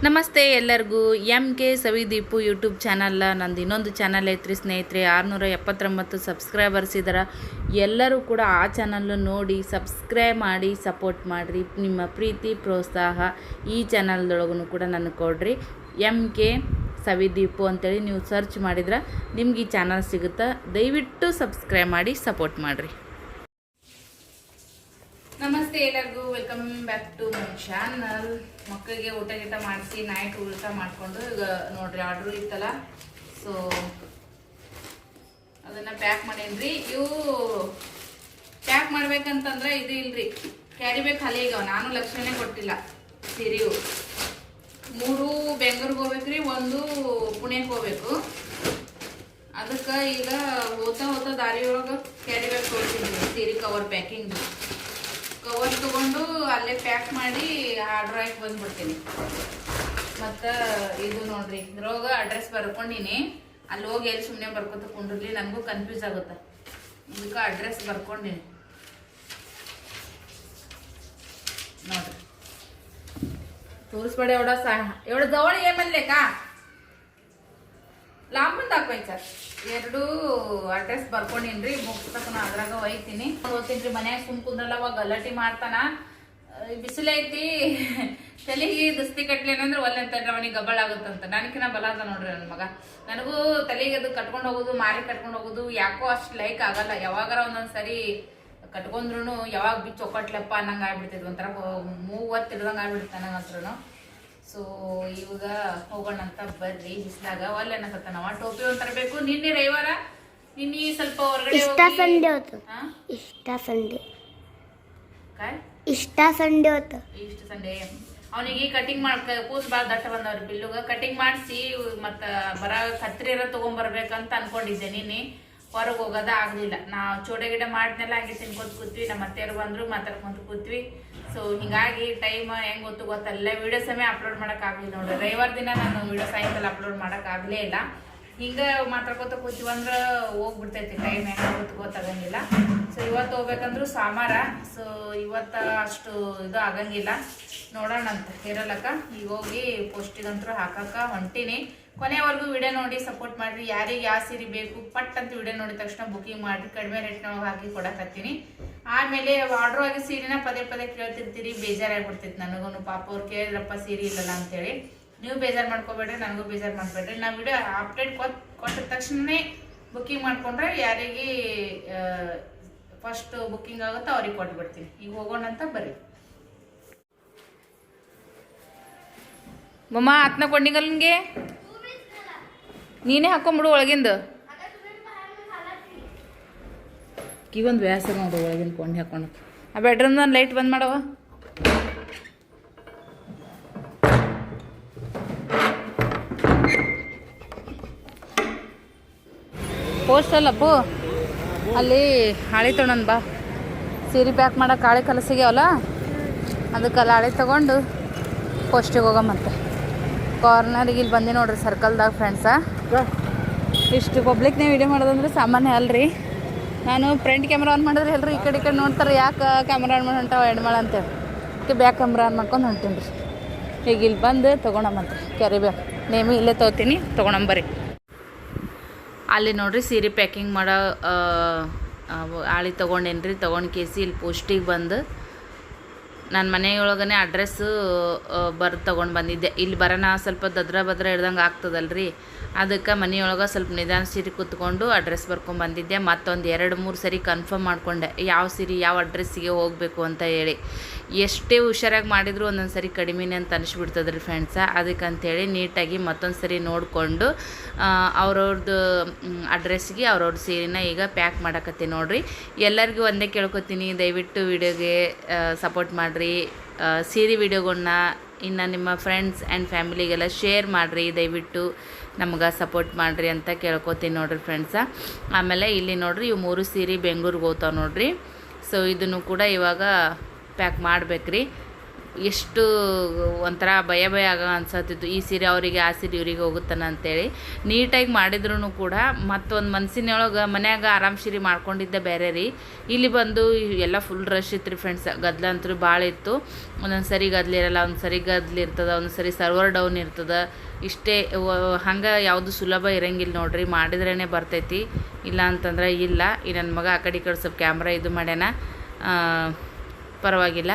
ನಮಸ್ತೆ ಎಲ್ಲರಿಗೂ MK ಸವಿದೀಪು YouTube channel ನಂದು ಇನ್ನೊಂದು ಚಾನಲ್ ಐತ್ರಿ ಸ್ನೇಹಿತರೆ 679 ಸಬ್ಸ್ಕ್ರೈಬರ್ಸ್ ಇದ್ದಾರೆ. ಎಲ್ಲರೂ ಕೂಡ ಆ ಚಾನಲ್ ನೋಡಿ ಸಬ್ಸ್ಕ್ರೈಬ್ ಮಾಡಿ ಸಪೋರ್ಟ್ ಮಾಡಿರಿ. ನಿಮ್ಮ ಪ್ರೀತಿ ಪ್ರೋತ್ಸಾಹ ಈ ಚಾನಲ್ದೊಳಗೂ ಕೂಡ ನನಗೆ ಕೊಡ್ರಿ. MK ಸವಿದೀಪು ಅಂತೇಳಿ ನೀವು ಸರ್ಚ್ ಮಾಡಿದ್ರೆ ನಿಮ್ಗೆ ಈ ಚಾನಲ್ ಸಿಗುತ್ತೆ. ದಯವಿಟ್ಟು ಸಬ್ಸ್ಕ್ರೈಬ್ ಮಾಡಿ ಸಪೋರ್ಟ್ ಮಾಡಿರಿ. ನಮಸ್ತೆ ಎಲ್ಲರಿಗೂ, welcome back to my channel. ಮಕ್ಕಳಿಗೆ ಊಟ ಗೀಟ ಮಾಡಿಸಿ ನೈಟ್ ಊಟ ಮಾಡಿಕೊಂಡು ಈಗ ನೋಡ್ರಿ ಆರ್ಡ್ರ್ ಇತ್ತಲ್ಲ, ಸೊ ಅದನ್ನು ಪ್ಯಾಕ್ ಮಾಡೇನ್ರಿ. ಇವು ಪ್ಯಾಕ್ ಮಾಡ್ಬೇಕಂತಂದ್ರೆ ಇದು ಇಲ್ರಿ, ಕ್ಯಾರಿ ಬ್ಯಾಗ್ ಖಾಲಿ ಈಗ ನಾನು ಲಕ್ಷಣನೇ ಕೊಟ್ಟಿಲ್ಲ. ಸೀರೆಯು 3 ಬೆಂಗಳೂರಿಗೆ ಹೋಗ್ಬೇಕ್ರಿ, 1 ಪುಣೆಗೆ ಹೋಗ್ಬೇಕು. ಅದಕ್ಕೆ ಈಗ ಹೋಗ್ತಾ ದಾರಿಯೊಳಗೆ ಕ್ಯಾರಿ ಬ್ಯಾಗ್ ತೊಗೊಳ್ತೀನಿ. ಸೀರೆ ಕವರ್ ಪ್ಯಾಕಿಂಗ್ ಕವರ್ ತೊಗೊಂಡು ಅಲ್ಲೇ ಪ್ಯಾಕ್ ಮಾಡಿ ಆರ್ಡ್ರ್ ಹಾಕಿ ಬಂದ್ಬಿಡ್ತೀನಿ. ಮತ್ತು ಇದು ನೋಡ್ರಿ, ಇದ್ರೊಳಗ ಅಡ್ರೆಸ್ ಬರ್ಕೊಂಡಿನಿ. ಅಲ್ಲಿ ಹೋಗಿ ಎಲ್ಲಿ ಸುಮ್ಮನೆ ಬರ್ಕೊತ ಕುಂಡ್ರಲ್ಲಿ ನನಗೂ ಕನ್ಫ್ಯೂಸ್ ಆಗುತ್ತೆ. ಇದಕ್ಕೆ ಅಡ್ರೆಸ್ ಬರ್ಕೊಂಡಿನಿ ನೋಡ್ರಿ. ತೋರಿಸ್ಬೇಡ ಎವಡ ಜವಳ ಏಮಲ್ಲೇಕಾ ಲಾಂಬಂದ್ ಹಾಕೋಯ್ ಸರ್. 2 ಅಡ್ರೆಸ್ ಬರ್ಕೊಂಡಿನ್ರಿ. ಮುಗಿಸ್ತಕ್ಕನ ಅದ್ರಾಗ ಒಯ್ತೀನಿ. ಓದ್ತೀನಿ ಮನ್ಯಾಗ ಸುಮ್ ಕುಂದ್ರಲ್ಲ, ಅವಾಗ ಗಲಾಟಿ ಮಾಡ್ತಾನ. ಬಿಸಿಲೈತಿ, ತಲೆಗೆ ದಸ್ತಿ ಕಟ್ಲೇನಂದ್ರೆ ಒಲ್ಲೆ ಅಂತಂದ್ರೆ ಅವನಿಗೆ ಗಬ್ಬಳ ಆಗುತ್ತಂತ. ನನಕಿನ ಬಲ ಅದ ನೋಡ್ರಿ ನನ್ನ ಮಗ. ನನಗೂ ತಲೆಗೆ ಅದು ಕಟ್ಕೊಂಡು ಹೋಗೋದು, ಮಾರಿ ಕಟ್ಕೊಂಡು ಹೋಗೋದು ಯಾಕೋ ಅಷ್ಟು ಲೈಕ್ ಆಗಲ್ಲ. ಯಾವಾಗಾರ ಒಂದೊಂದ್ಸರಿ ಕಟ್ಕೊಂಡ್ರು ಯಾವಾಗ ಬಿಚ್ಚು ಒಕ್ಕಟ್ಲಪ್ಪ ಅನ್ನಂಗೆ ಆಗ್ಬಿಡ್ತಿದ್ವಿ. ಒಂಥರ ಮೂವತ್ತು ಹಿಡ್ದಂಗೆ ಆಗ್ಬಿಡ್ತಾನೆ ನಂಗಂತ್ರೂ. ಸೊ ಇವಾಗ ಹೋಗೋಣ ಅಂತ ಬರ್ರಿ. ಬಿಸಿಲಾಗ ಒಲ್ಲೆ ಅನ್ನಕತ್ತಾನವ. ಟೋಪಿ ಒಂದ್ ತರಬೇಕು. ನಿನ್ನೆ ರವಿವಾರ, ನಿನ್ನೆ ಸ್ವಲ್ಪ ಹೊರಗಡೆ ಇಷ್ಟ ಸಂಡೇ ಅವನಿಗೆ ಕಟಿಂಗ್ ಕೂಸ್ ಬಾಳ ದಟ್ಟ ಬಂದವ್ರಿ. ಬಿಲ್ಲುಗ ಕಟಿಂಗ್ ಮಾಡಿಸಿ ಮತ್ತ ಕತ್ರಿ ತಗೊಂಡ್ಬರ್ಬೇಕಂತ ಅನ್ಕೊಂಡಿದ್ದೆ. ನಿನ್ನೆ ಹೊರಗೆ ಹೋಗೋದ ಆಗ್ಲಿಲ್ಲ. ನಾವು ಚೋಡೆ ಗಿಡ ಮಾಡಿದ್ನೆಲ್ಲ ಹಂಗೆ ತಿನ್ಕೊತ ಕೂತ್ವಿ. ನಮ್ಮ ಅತ್ತೆಯರು ಬಂದ್ರು, ಮಾತಾಡ್ಕೊಂತ ಕೂತ್ವಿ. ಸೊ ಹಿಂಗಾಗಿ ಟೈಮ್ ಹೆಂಗ್ ಗೊತ್ತಲ್ಲ, ವಿಡಿಯೋ ಸಮಯ ಅಪ್ಲೋಡ್ ಮಾಡಕ್ ಆಗ್ಲಿಲ್ಲ ನೋಡ್ರಿ. ರವಿವಾರ ದಿನ ನಾನು ವಿಡಿಯೋ ಸಾಯಂಕಾಲ ಅಪ್ಲೋಡ್ ಮಾಡಕ್ ಆಗ್ಲೇ ಇಲ್ಲ. ಹಿಂಗ ಮಾತಾಡ್ಕೊತ ಕೂತೀವಂದ್ರ ಹೋಗ್ಬಿಡ್ತೈತಿ ಟೈಮ್, ಹೆಂಗ್ ಗೊತ್ತಾಗಂಗಿಲ್ಲ. ಸೊ ಇವತ್ತು ಹೋಗ್ಬೇಕಂದ್ರು ಸೋಮವಾರ. ಸೊ ಇವತ್ತ ಅಷ್ಟು ಇದು ಆಗಂಗಿಲ್ಲ. ನೋಡೋಣ ಅಂತ ಇರಲಕ್ಕ. ಈಗ ಹೋಗಿ ಪೋಸ್ಟಿಗಂತೂ ಹಾಕಕ್ಕ ಹೊಂಟಿನಿ. ಕೊನೆವರೆಗೂ ವಿಡಿಯೋ ನೋಡಿ ಸಪೋರ್ಟ್ ಮಾಡ್ರಿ. ಯಾರಿಗೆ ಯಾವ ಸೀರೆ ಬೇಕು ಪಟ್ ಅಂತ ವಿಡಿಯೋ ನೋಡಿದ ತಕ್ಷಣ ಬುಕಿಂಗ್ ಮಾಡ್ರಿ. ಕಡಿಮೆ ರೇಟ್ನೊಳಗೆ ಹಾಕಿ ಕೊಡಕತ್ತೀನಿ. ಆಮೇಲೆ ಆರ್ಡ್ರ್ ಆಗಿ ಸೀರೆನ ಪದೇ ಕೇಳ್ತಿರ್ತೀರಿ, ಬೇಜಾರಾಗ್ಬಿಡ್ತೈತಿ ನನಗೂ. ಪಾಪ ಅವ್ರು ಕೇಳಿದ್ರಪ್ಪ ಸೀರೆ ಇಲ್ಲಲ್ಲ ಅಂತೇಳಿ. ನೀವು ಬೇಜಾರು ಮಾಡ್ಕೋಬೇಡ್ರಿ, ನನಗೂ ಬೇಜಾರು ಮಾಡ್ಬೇಡ್ರಿ. ನಾ ವಿಡಿಯೋ ಅಪ್ಡೇಟ್ ಕೊಟ್ಟ ತಕ್ಷಣನೇ ಬುಕ್ಕಿಂಗ್ ಮಾಡ್ಕೊಂಡ್ರೆ ಯಾರಿಗೆ ಫಸ್ಟ್ ಬುಕ್ಕಿಂಗ್ ಆಗುತ್ತೋ ಅವ್ರಿಗೆ ಕೊಟ್ಬಿಡ್ತೀನಿ. ಈಗ ಹೋಗೋಣ ಅಂತ ಬರ್ರಿ. ಮಮ್ಮ ಆತ್ನ ಕೊಂಡಿಗಲ್ಗೆ ನೀನೇ ಹಾಕೊಂಬಿಡು ಒಳಗಿಂದು. ಕಿವೊಂದು ವ್ಯಾಸ ನೋಡು ಒಳಗಿನ ಕೊಂಡಿ ಹಾಕೊಂಡು. ಆ ಬೆಡ್ರೂಮ್ನ ಲೈಟ್ ಬಂದ್ ಮಾಡವ. ಪೋಸ್ಟ್ ಅಲ್ಲಪ್ಪು ಅಲ್ಲಿ ಹಾಳೆ ತೊಗೊಂಡು ಬಾ. ಸೀರೆ ಪ್ಯಾಕ್ ಮಾಡಕ್ಕೆ ಹಾಳೆ ಕಲಸಿಗ್ಯಾವಲ್ಲ, ಅದಕ್ಕೆ ಅಲ್ಲಿ ಹಾಳೆ ತೊಗೊಂಡು ಪೋಸ್ಟಿಗೆ ಹೋಗಮ್ಮಂತೆ. ಕಾರ್ನರಿಗೆ ಇಲ್ಲಿ ಬಂದು ನೋಡ್ರಿ, ಸರ್ಕಲ್ದಾಗ ಫ್ರೆಂಡ್ಸ. ಇಷ್ಟು ಪಬ್ಲಿಕ್ನೇ ವಿಡಿಯೋ ಮಾಡೋದಂದ್ರೆ ಸಾಮಾನ್ಯ ಅಲ್ರಿ. ನಾನು ಫ್ರಂಟ್ ಕ್ಯಾಮ್ರಾ ಆನ್ ಮಾಡಿದ್ರೆ ಎಲ್ಲರೂ ಈ ಕಡೆ ನೋಡ್ತಾರೆ, ಯಾಕೆ ಕ್ಯಾಮ್ರಾ ಆನ್ ಮಾಡಿ ಹೊಂಟಾವ ಎಡ್ಮಾಳ ಅಂತೇಳಿ. ಅದಕ್ಕೆ ಬ್ಯಾಕ್ ಕ್ಯಾಮ್ರಾ ಆನ್ ಮಾಡ್ಕೊಂಡು ಹೊಂಟೀನಿ ರೀ. ಈಗ ಇಲ್ಲಿ ಬಂದು ತೊಗೊಳಮ್ಮಂತೆ ಕ್ಯಾರಿ ಬ್ಯಾಗ್. ನೇಮಿ ಇಲ್ಲೇ ತೊಗೋತೀನಿ, ತೊಗೊಳಂಬರಿ. ಅಲ್ಲಿ ನೋಡ್ರಿ ಸೀರೆ ಪ್ಯಾಕಿಂಗ್ ಮಾಡೋ ಆಳಿ ತೊಗೊಂಡೇನಿ ರೀ. ತೊಗೊಂಡು ಕೇಸಿ ಇಲ್ಲಿ ಪೋಸ್ಟಿಗೆ ಬಂದು ನಾನು ಮನೆಯೊಳಗನೆ ಅಡ್ರೆಸ್ಸು ತೊಗೊಂಡು ಬಂದಿದ್ದೆ. ಇಲ್ಲಿ ಬರೋಣ ಸ್ವಲ್ಪ ಭದ್ರ ಹಿಡ್ದಂಗೆ ಆಗ್ತದಲ್ರಿ. ಅದಕ್ಕೆ ಮನೆಯೊಳಗೆ ಸ್ವಲ್ಪ ನಿಧಾನ ಸೀರೆ ಕೂತ್ಕೊಂಡು ಅಡ್ರೆಸ್ ಬಂದಿದ್ದೆ. ಮತ್ತೊಂದು 2-3 ಸರಿ ಕನ್ಫರ್ಮ್ ಮಾಡಿಕೊಂಡೆ ಯಾವ ಸೀರೆ ಯಾವ ಅಡ್ರೆಸ್ಸಿಗೆ ಹೋಗಬೇಕು ಅಂತ ಹೇಳಿ. ಎಷ್ಟೇ ಹುಷಾರಾಗಿ ಮಾಡಿದ್ರು ಒಂದೊಂದು ಸರಿ ಕಡಿಮೆನೇ ಅಂತ ಅನಿಸ್ಬಿಡ್ತದ್ರಿ ಫ್ರೆಂಡ್ಸ. ಅದಕ್ಕಂತೇಳಿ ನೀಟಾಗಿ ಮತ್ತೊಂದು ಸರಿ ನೋಡಿಕೊಂಡು ಅವ್ರವ್ರದ್ದು ಅಡ್ರೆಸ್ಗೆ ಅವ್ರವ್ರ ಸೀರೆನ ಈಗ ಪ್ಯಾಕ್ ಮಾಡಕತ್ತಿ ನೋಡಿರಿ. ಎಲ್ಲರಿಗೂ ಒಂದೇ ಕೇಳ್ಕೊತೀನಿ, ದಯವಿಟ್ಟು ವಿಡಿಯೋಗೆ ಸಪೋರ್ಟ್ ಮಾಡಿರಿ. ಸೀರೆ ವಿಡಿಯೋಗಳನ್ನ ಇನ್ನು ನಿಮ್ಮ ಫ್ರೆಂಡ್ಸ್ ಆ್ಯಂಡ್ ಫ್ಯಾಮಿಲಿಗೆಲ್ಲ ಶೇರ್ ಮಾಡಿರಿ. ದಯವಿಟ್ಟು ನಮ್ಗೆ ಸಪೋರ್ಟ್ ಮಾಡಿರಿ ಅಂತ ಕೇಳ್ಕೊತೀನಿ ನೋಡಿರಿ ಫ್ರೆಂಡ್ಸ. ಆಮೇಲೆ ಇಲ್ಲಿ ನೋಡಿರಿ, ಇವು 3 ಸೀರೆ ಬೆಂಗಳೂರಿಗೆ ಹೋಗ್ತಾವೆ ನೋಡಿರಿ. ಸೊ ಇದನ್ನು ಕೂಡ ಇವಾಗ ಪ್ಯಾಕ್ ಮಾಡ್ಬೇಕ್ರಿ. ಎಷ್ಟು ಒಂಥರ ಭಯ ಆಗೋ ಅನ್ಸತ್ತಿತ್ತು, ಈ ಸೀರೆ ಅವರಿಗೆ ಆ ಸೀರೆ ಇವರಿಗೆ ಹೋಗುತ್ತಾನ ಅಂತೇಳಿ. ನೀಟಾಗಿ ಮಾಡಿದ್ರು ಕೂಡ ಮತ್ತೊಂದು ಮನಸ್ಸಿನೊಳಗೆ ಮನ್ಯಾಗ ಆರಾಮ್ ಸೀರೆ ಮಾಡ್ಕೊಂಡಿದ್ದೆ ಬೇರೆ ರೀ. ಇಲ್ಲಿ ಬಂದು ಎಲ್ಲ ಫುಲ್ ರಶ್ ಇತ್ತು ರೀ ಫ್ರೆಂಡ್ಸ್. ಗದ್ದಲ ಅಂತೂ ಭಾಳ ಇತ್ತು. ಒಂದೊಂದು ಸರಿ ಗದ್ದಲಿರಲ್ಲ, ಒಂದು ಸರಿ ಗದ್ದಲಿರ್ತದೆ, ಒಂದು ಸರಿ ಸರ್ವರ್ ಡೌನ್ ಇರ್ತದೆ. ಇಷ್ಟೇ ಹಂಗೆ ಯಾವುದು ಸುಲಭ ಇರಂಗಿಲ್ಲ ನೋಡ್ರಿ, ಮಾಡಿದ್ರೇ ಬರ್ತೈತಿ, ಇಲ್ಲ ಅಂತಂದ್ರೆ ಇಲ್ಲ. ಈ ನನ್ನ ಮಗ ಆ ಕಡೆ ಈ ಕಡೆ ಸ್ವಲ್ಪ ಕ್ಯಾಮ್ರಾ ಇದು ಮಾಡ್ಯಾನ, ಪರವಾಗಿಲ್ಲ.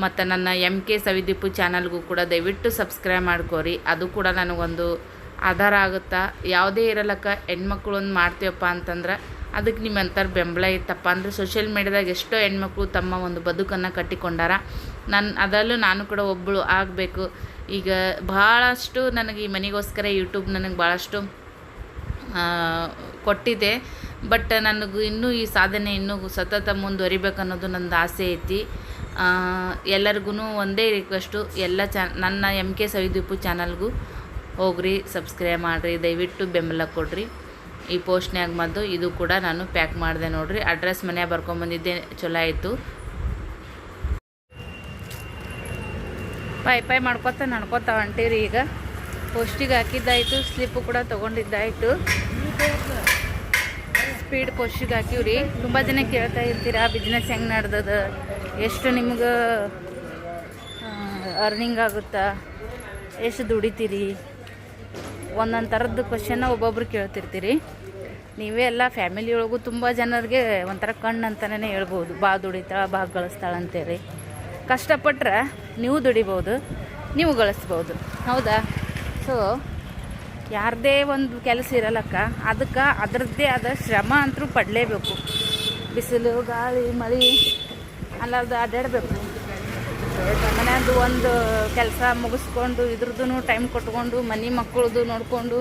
ಮತ್ತು ನನ್ನ MK ಸವಿದೀಪು ಚಾನಲ್ಗೂ ಕೂಡ ದಯವಿಟ್ಟು ಸಬ್ಸ್ಕ್ರೈಬ್ ಮಾಡ್ಕೋರಿ. ಅದು ಕೂಡ ನನಗೊಂದು ಆಧಾರ ಆಗುತ್ತಾ. ಯಾವುದೇ ಇರಲಕ್ಕ ಹೆಣ್ಮಕ್ಳು ಒಂದು ಮಾಡ್ತೀವಪ್ಪ ಅಂತಂದ್ರೆ ಅದಕ್ಕೆ ನಿಮ್ಮಂಥರ ಬೆಂಬಲ ಇತ್ತಪ್ಪ ಅಂದರೆ ಸೋಷಿಯಲ್ ಮೀಡ್ಯಾದಾಗ ಎಷ್ಟೋ ಹೆಣ್ಮಕ್ಳು ತಮ್ಮ ಒಂದು ಬದುಕನ್ನು ಕಟ್ಟಿಕೊಂಡಾರ. ಅದರಲ್ಲೂ ನಾನು ಕೂಡ ಒಬ್ಬಳು ಆಗಬೇಕು. ಈಗ ಭಾಳಷ್ಟು ನನಗೆ ಈ ಮನೆಗೋಸ್ಕರ ಯೂಟ್ಯೂಬ್ ನನಗೆ ಭಾಳಷ್ಟು ಕೊಟ್ಟಿದೆ. ಬಟ್ ನನಗೂ ಇನ್ನೂ ಈ ಸಾಧನೆ ಇನ್ನೂ ಸತತ ಮುಂದುವರಿಬೇಕು ಅನ್ನೋದು ನಂದು ಆಸೆ ಐತಿ. ಎಲ್ಲರಿಗೂ ಒಂದೇ ರಿಕ್ವೆಸ್ಟು, ಎಲ್ಲ ನನ್ನ MK ಸವಿದೀಪು ಚಾನಲ್ಗೂ ಹೋಗ್ರಿ, ಸಬ್ಸ್ಕ್ರೈಬ್ ಮಾಡಿರಿ, ದಯವಿಟ್ಟು ಬೆಂಬಲ ಕೊಡ್ರಿ. ಈ ಪೋಸ್ಟ್ನ್ಯಾಗ ಮದ್ದು ಇದು ಕೂಡ ನಾನು ಪ್ಯಾಕ್ ಮಾಡಿದೆ ನೋಡಿರಿ. ಅಡ್ರೆಸ್ ಮನ್ಯಾಗ ಬರ್ಕೊಂಬಂದಿದ್ದೆ, ಚಲೋ ಆಯಿತು. ಪೈ ಮಾಡ್ಕೊತ ನಡ್ಕೊತ ಹೊಂಟೀರಿ. ಈಗ ಪೋಸ್ಟಿಗೆ ಹಾಕಿದ್ದಾಯಿತು, ಸ್ಲಿಪ್ಪು ಕೂಡ ತೊಗೊಂಡಿದ್ದಾಯಿತು. ಸ್ಪೀಡ್ ಪೋಸ್ಟಿಗೆ ಹಾಕಿವ್ರಿ. ತುಂಬ ಜನ ಕೇಳ್ತಾ ಇರ್ತೀರಾ ಬಿಸ್ನೆಸ್ ಹೆಂಗೆ ನಡೆದದ, ಎಷ್ಟು ನಿಮ್ಗೆ ಅರ್ನಿಂಗ್ ಆಗುತ್ತಾ, ಎಷ್ಟು ದುಡಿತೀರಿ, ಒಂದೊಂದು ಥರದ್ದು ಕ್ವಶನ್ನ ಒಬ್ಬೊಬ್ರು ಕೇಳ್ತಿರ್ತೀರಿ. ನೀವೇ ಎಲ್ಲ ಫ್ಯಾಮಿಲಿ ಒಳಗೂ ತುಂಬ ಜನರಿಗೆ ಒಂಥರ ಕಣ್ಣು ಅಂತಲೇ ಹೇಳ್ಬೋದು. ದುಡಿತಾಳ ಗಳಿಸ್ತಾಳ ಅಂತೇಳಿ. ಕಷ್ಟಪಟ್ರೆ ನೀವು ದುಡಿಬೋದು, ನೀವು ಗಳಿಸ್ಬೋದು, ಹೌದಾ? ಸೊ ಯಾರದೇ ಒಂದು ಕೆಲಸ ಇರಲಕ್ಕ, ಅದಕ್ಕೆ ಅದರದ್ದೇ ಆದ ಶ್ರಮ ಅಂತೂ ಪಡಲೇಬೇಕು. ಬಿಸಿಲು ಗಾಳಿ ಮಳೆ ಅಲ್ಲಾರ್ದು ಅಡ್ಡಾಡಬೇಕು. ಮನೆಯದು ಒಂದು ಕೆಲಸ ಮುಗಿಸ್ಕೊಂಡು ಇದ್ರದ್ದು ಟೈಮ್ ಕೊಟ್ಕೊಂಡು ಮನೆ ಮಕ್ಕಳದು ನೋಡಿಕೊಂಡು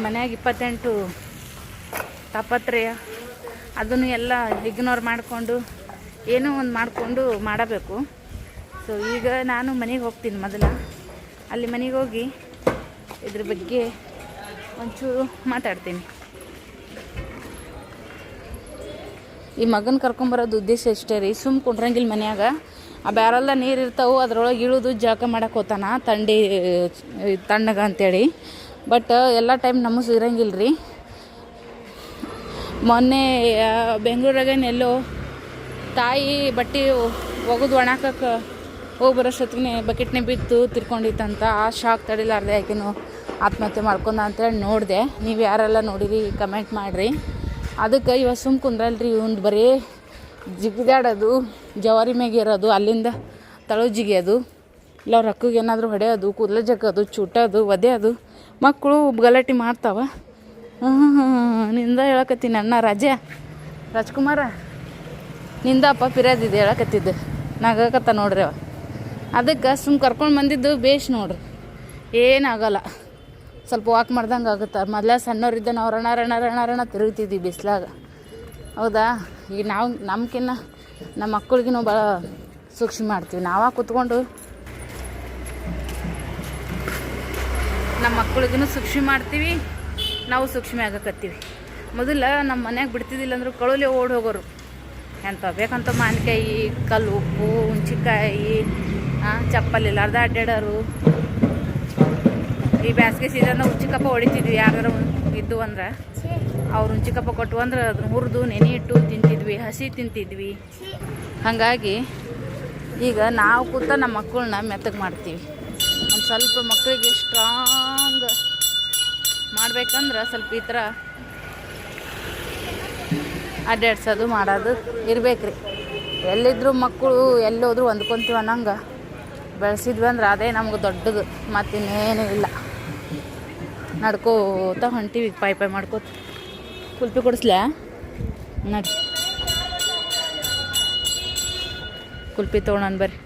ಮನ್ಯಾಗ 28 ತಾಪತ್ರಯ ಅದನ್ನು ಎಲ್ಲ ಇಗ್ನೋರ್ ಮಾಡಿಕೊಂಡು ಏನೋ ಒಂದು ಮಾಡಿಕೊಂಡು ಮಾಡಬೇಕು. ಸೊ ಈಗ ನಾನು ಮನೆಗೆ ಹೋಗ್ತೀನಿ. ಮೊದಲು ಅಲ್ಲಿ ಮನೆಗೆ ಹೋಗಿ ಇದ್ರ ಬಗ್ಗೆ ಒಂಚೂರು ಮಾತಾಡ್ತೀನಿ. ಈ ಮಗನ ಕರ್ಕೊಂಬರೋದು ಉದ್ದೇಶ ಇಷ್ಟೇ ರೀ. ಸುಮ್ಮ ಕುಂಡ್ರಂಗಿಲ್ಲ ಮನ್ಯಾಗ. ಆ ಬ್ಯಾರೆಲ್ಲ ನೀರು ಇರ್ತಾವೆ, ಅದ್ರೊಳಗೆ ಇಳಿದು ಜಳಕ ಮಾಡಕ್ಕೆ ಹೋತಾನ ತಣ್ಣಗೆ ಅಂತೇಳಿ. ಬಟ್ ಎಲ್ಲ ಟೈಮ್ ನಮಗೆ ಇರಂಗಿಲ್ಲ ರೀ. ಮೊನ್ನೆ ಬೆಂಗಳೂರಾಗೇನೆಲ್ಲೋ ತಾಯಿ ಬಟ್ಟೆ ಒಗೆದು ಒಣಾಕಕ್ಕೆ ಹೋಗಿ ಬರೋಷ್ಟೊತ್ತಿಗೆ ಬಕೆಟ್ನೇ ಬಿತ್ತು ತಿರ್ಕೊಂಡಿತ್ತಂತ. ಆ ಶಾಕ್ ತಡಿಲಾರ್ದೆ ಆಕೆನೂ ಆತ್ಮಹತ್ಯೆ ಮಾಡ್ಕೊಂಡ ಅಂತೇಳಿ ನೋಡಿದೆ. ನೀವು ಯಾರೆಲ್ಲ ನೋಡಿರಿ ಕಮೆಂಟ್ ಮಾಡಿರಿ. ಅದಕ್ಕೆ ಇವಾಗ ಸುಮ್ಮ ಕುಂದ್ರಲ್ರಿ, ಇವ್ನು ಬರೀ ಜಿಗಿದಾಡೋದು, ಜವಾರಿ ಮ್ಯಾಗೆ ಇರೋದು, ಅಲ್ಲಿಂದ ತಳೋ ಜಿಗಿಯೋದು, ಇಲ್ಲ ಅವ್ರ ಅಕ್ಕಗೆ ಏನಾದರೂ ಹೊಡೆಯೋದು, ಕೂದಲು ಜಗ್ಗೋದು, ಚುಟ್ಟೋದು, ಒದೆಯೋದು. ಮಕ್ಕಳು ಗಲಾಟೆ ಮಾಡ್ತಾವ. ನಿಂದ ಹೇಳಕತ್ತೀನಿ ಅಣ್ಣ ರಾಜ್ಕುಮಾರ ನಿಂದ ಅಪ್ಪ ಪಿರ್ಯಾದಿದೆ ಹೇಳಕತ್ತಿದ್ದೆ, ನಗಕತ್ತ ನೋಡ್ರಿ ಅವ. ಅದಕ್ಕೆ ಸುಮ್ಮ ಕರ್ಕೊಂಡು ಬಂದಿದ್ದು ಬೇಷ್ ನೋಡ್ರಿ, ಏನಾಗಲ್ಲ. ಸ್ವಲ್ಪ ವಾಕ್ ಮಾಡ್ದಂಗೆ ಆಗುತ್ತೆ. ಮೊದಲೇ ಸಣ್ಣವ್ರಿದ್ದ ನಾವು ರಣ ತಿರುಗ್ತಿದ್ವಿ ಬಿಸ್ಲಾಗ, ಹೌದಾ? ಈಗ ನಾವು ನಮ್ಕಿನ್ನ ನಮ್ಮ ಮಕ್ಕಳಿಗೂ ಭಾಳ ಸೂಕ್ಷ್ಮ ಮಾಡ್ತೀವಿ. ನಾವೇ ಕೂತ್ಕೊಂಡು ನಮ್ಮ ಮಕ್ಕಳಿಗೂ ಸೂಕ್ಷ್ಮ ಮಾಡ್ತೀವಿ, ನಾವು ಸೂಕ್ಷ್ಮ ಆಗಕತ್ತೀವಿ. ಮೊದಲು ನಮ್ಮ ಮನ್ಯಾಗ ಬಿಡ್ತಿದ್ದಿಲ್ಲ ಅಂದರೂ ಕಳುಲೆ ಓಡಿ ಹೋಗೋರು. ಎಂತ ಬೇಕಂತ ಮಾವಿನಕಾಯಿ, ಕಲ್ಲು ಉಪ್ಪು, ಹುಣ್ಚಿಕಾಯಿ, ಚಪ್ಪಲಿ ಇಲ್ಲಾರ್ದ ಅಡ್ಡಾಡೋರು. ಈ ಬೇಸಿಗೆ ಸೀಸನ್ದಾಗ ಹುಂಚಿಕಪ್ಪ ಹೊಡಿತಿದ್ವಿ. ಯಾರು ಇದ್ದು ಅಂದ್ರೆ ಅವ್ರು ಹುಂಚಿಕಪ್ಪ ಕೊಟ್ಟು ಅಂದ್ರೆ ಅದನ್ನ ಹುರಿದು ನೆನೆ ಇಟ್ಟು ತಿಂತಿದ್ವಿ, ಹಸಿ ತಿಂತಿದ್ವಿ. ಹಾಗಾಗಿ ಈಗ ನಾವು ಕೂತ ನಮ್ಮ ಮಕ್ಕಳನ್ನ ಮೆತ್ತಗೆ ಮಾಡ್ತೀವಿ. ಒಂದು ಸ್ವಲ್ಪ ಮಕ್ಕಳಿಗೆ ಸ್ಟ್ರಾಂಗ್ ಮಾಡ್ಬೇಕಂದ್ರೆ ಸ್ವಲ್ಪ ಈ ಥರ ಅಡ್ಡಾಡ್ಸೋದು ಮಾಡೋದು ಇರ್ಬೇಕು ರೀ. ಎಲ್ಲಿದ್ದರೂ ಮಕ್ಕಳು ಎಲ್ಲೋದ್ರೂ ಹೊಂದ್ಕೊಂತೀವಿ ಅನ್ನಂಗೆ ಬೆಳೆಸಿದ್ವಿ ಅಂದ್ರೆ ಅದೇ ನಮ್ಗೆ ದೊಡ್ಡದು, ಮತ್ತಿನ್ನೇನೂ ಇಲ್ಲ. ನಡ್ಕೋತ ಹೊಂಟೀವಿ ಪೈ ಮಾಡ್ಕೋತ. ಕುಲ್ಪಿ ಕೊಡಿಸ್ಲಾ? ನೋಡಿ ಕುಲ್ಪಿ ತೊಗೊಳನ್ ಬರ್ರಿ.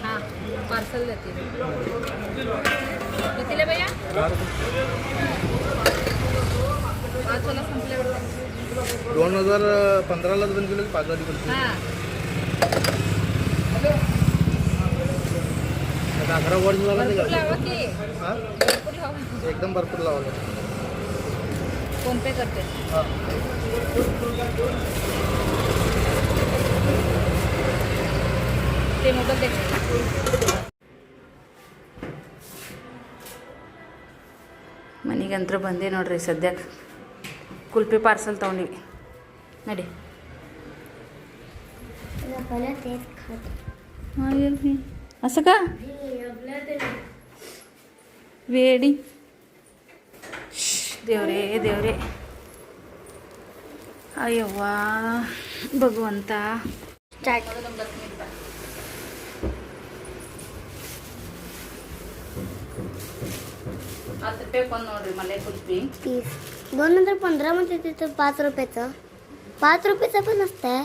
ಹಾಂ ಪಾರ್ಸಲ್ ಗೊತ್ತಿಲ್ಲ ಭಯ್ಯ. पाचवाला संपल्यावर 2015 ला बंद केलं की 5 वाली बंद केली. हां आता 11 वर्ष झालं नाही का? लावा की हां भरपूर लावा, एकदम भरपूर लावा. फोन पे करते. हां ಮೊಬೈಲ್ ಮನೆಗಂತೂ ಬಂದೆ ನೋಡ್ರಿ ಸದ್ಯಕ್ಕೆ ಕುಲ್ಪಿ ಪಾರ್ಸಲ್ ತೊಗೊಂಡಿವಿ ನಡಿ असं का वेडी देवरे देवरे अय्यव्वा भगवंता स्टार्ट 10 रुपये पण नोड्री मला कुल्फी 2015 मध्ये तिथं 5 रुपयाचं 5 रुपयाचं पण असतंय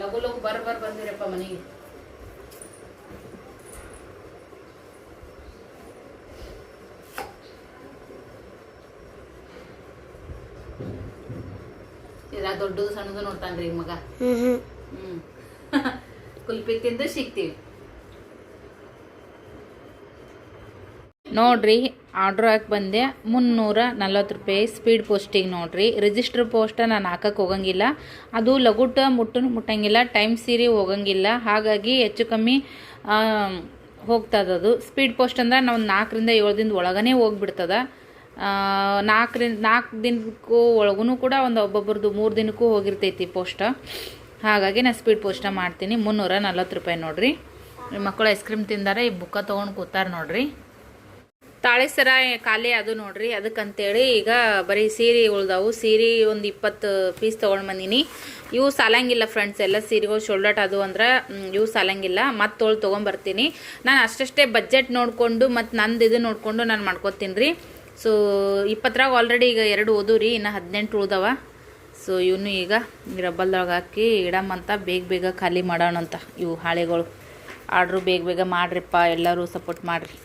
ಲಘು ಲಘು ಬರ್ ಬಂದಿರಪ್ಪ ಮನೆಗೆ ಇದ್ರ ದೊಡ್ಡದು ಸಣ್ಣದು ನೋಡ್ತಾನ್ರಿ ಈಗ ಮಗ ಕುಲ್ಪಿ ತಿಂದು ಸಿಗ್ತೀವಿ ನೋಡ್ರಿ ಆರ್ಡ್ರ್ ಹಾಕಿ ಬಂದೆ 340 ರೂಪಾಯಿ ಸ್ಪೀಡ್ ಪೋಸ್ಟಿಗೆ ನೋಡ್ರಿ ರಿಜಿಸ್ಟರ್ ಪೋಸ್ಟ್ ನಾನು ಹಾಕಕ್ಕೆ ಹೋಗಂಗಿಲ್ಲ ಅದು ಲಗುಟ ಮುಟ್ಟಂಗಿಲ್ಲ ಟೈಮ್ ಸೀರಿ ಹೋಗಂಗಿಲ್ಲ ಹಾಗಾಗಿ ಹೆಚ್ಚು ಕಮ್ಮಿ ಹೋಗ್ತದದು ಸ್ಪೀಡ್ ಪೋಸ್ಟ್ ಅಂದ್ರೆ ನಾವು 4 ರಿಂದ 7 ದಿನದ ಒಳಗನೆ ಹೋಗ್ಬಿಡ್ತದ 4 ದಿನಕ್ಕೂ ಒಳಗೂ ಕೂಡ ಒಬ್ಬೊಬ್ರದ್ದು 3 ದಿನಕ್ಕೂ ಹೋಗಿರ್ತೈತಿ ಪೋಸ್ಟ್ ಹಾಗಾಗಿ ನಾನು ಸ್ಪೀಡ್ ಪೋಸ್ಟ ಮಾಡ್ತೀನಿ 340 ರೂಪಾಯಿ ನೋಡ್ರಿ ನಿಮ್ಮ ಮಕ್ಕಳು ಐಸ್ ಕ್ರೀಮ್ ತಿಂದಾರೆ ಈ ಬುಕ್ಕ ತೊಗೊಂಡು ಕೂತಾರೆ ನೋಡ್ರಿ ತಾಳೆ ಸರ ಖಾಲಿ ಅದು ನೋಡ್ರಿ ಅದಕ್ಕಂತೇಳಿ ಈಗ ಬರೀ ಸೀರೆ ಉಳ್ದಾವು ಸೀರೆ ಒಂದು 20 ಪೀಸ್ ತೊಗೊಂಡು ಬಂದೀನಿ ಇವು ಸಾಲಂಗಿಲ್ಲ ಫ್ರೆಂಡ್ಸ್ ಎಲ್ಲ ಸೀರೆಗಳು ಶೋಲ್ಡರ್ ಅದು ಅಂದ್ರೆ ಇವು ಸಾಲಂಗಿಲ್ಲ ಮತ್ತು ತೊಗೊಂಬರ್ತೀನಿ ನಾನು ಅಷ್ಟೇ ಬಜೆಟ್ ನೋಡಿಕೊಂಡು ಮತ್ತು ನಂದು ಇದು ನೋಡಿಕೊಂಡು ನಾನು ಮಾಡ್ಕೊತೀನಿ ರೀ ಸೊ 20ರಾಗ ಆಲ್ರೆಡಿ ಈಗ 2 ಓದೂರಿ ಇನ್ನು 18 ಉಳ್ದವ ಸೊ ಇವನು ಈಗ ರಬ್ಬಲ್ದೊಳಗೆ ಹಾಕಿ ಇಡಮ್ಮಂತ ಬೇಗ ಖಾಲಿ ಮಾಡೋಣಂತ ಇವು ಹಾಳೆಗಳು ಆರ್ಡ್ರು ಬೇಗ ಮಾಡ್ರಿಪ್ಪ ಎಲ್ಲರೂ ಸಪೋರ್ಟ್ ಮಾಡಿರಿ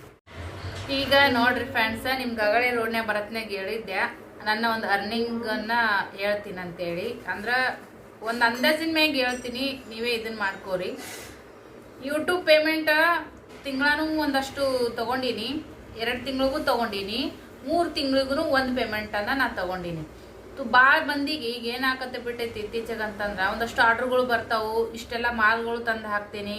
ಈಗ ನೋಡ್ರಿ ಫ್ರೆಂಡ್ಸ ನಿಮ್ಗೆ ಅಗಳೆ ರೋಡ್ನ್ಯಾಗ ಬರತ್ನಾಗ ಹೇಳಿದ್ದೆ ನನ್ನ ಒಂದು ಅರ್ನಿಂಗನ್ನು ಹೇಳ್ತೀನಿ ಅಂತೇಳಿ ಅಂದ್ರೆ ಒಂದು ಅಂದಾಜಿನ ಮ್ಯಾಗ ಹೇಳ್ತೀನಿ ನೀವೇ ಇದನ್ನು ಮಾಡ್ಕೋರಿ ಯೂಟ್ಯೂಬ್ ಪೇಮೆಂಟ್ ತಿಂಗಳೂ ಒಂದಷ್ಟು ತೊಗೊಂಡೀನಿ 2 ತಿಂಗಳಿಗೂ ತೊಗೊಂಡೀನಿ 3 ತಿಂಗಳಿಗೂ ಒಂದು ಪೇಮೆಂಟನ್ನು ನಾನು ತೊಗೊಂಡೀನಿ ಭಾಳ ಮಂದಿಗೆ ಈಗ ಏನು ಹಾಕತ್ತೆ ಬಿಟ್ಟೈತಿ ಇತ್ತೀಚೆಗೆ ಅಂತಂದ್ರೆ ಒಂದಷ್ಟು ಆರ್ಡ್ರುಗಳು ಬರ್ತಾವು ಇಷ್ಟೆಲ್ಲ ಮಾಲ್ಗಳು ತಂದು ಹಾಕ್ತೀನಿ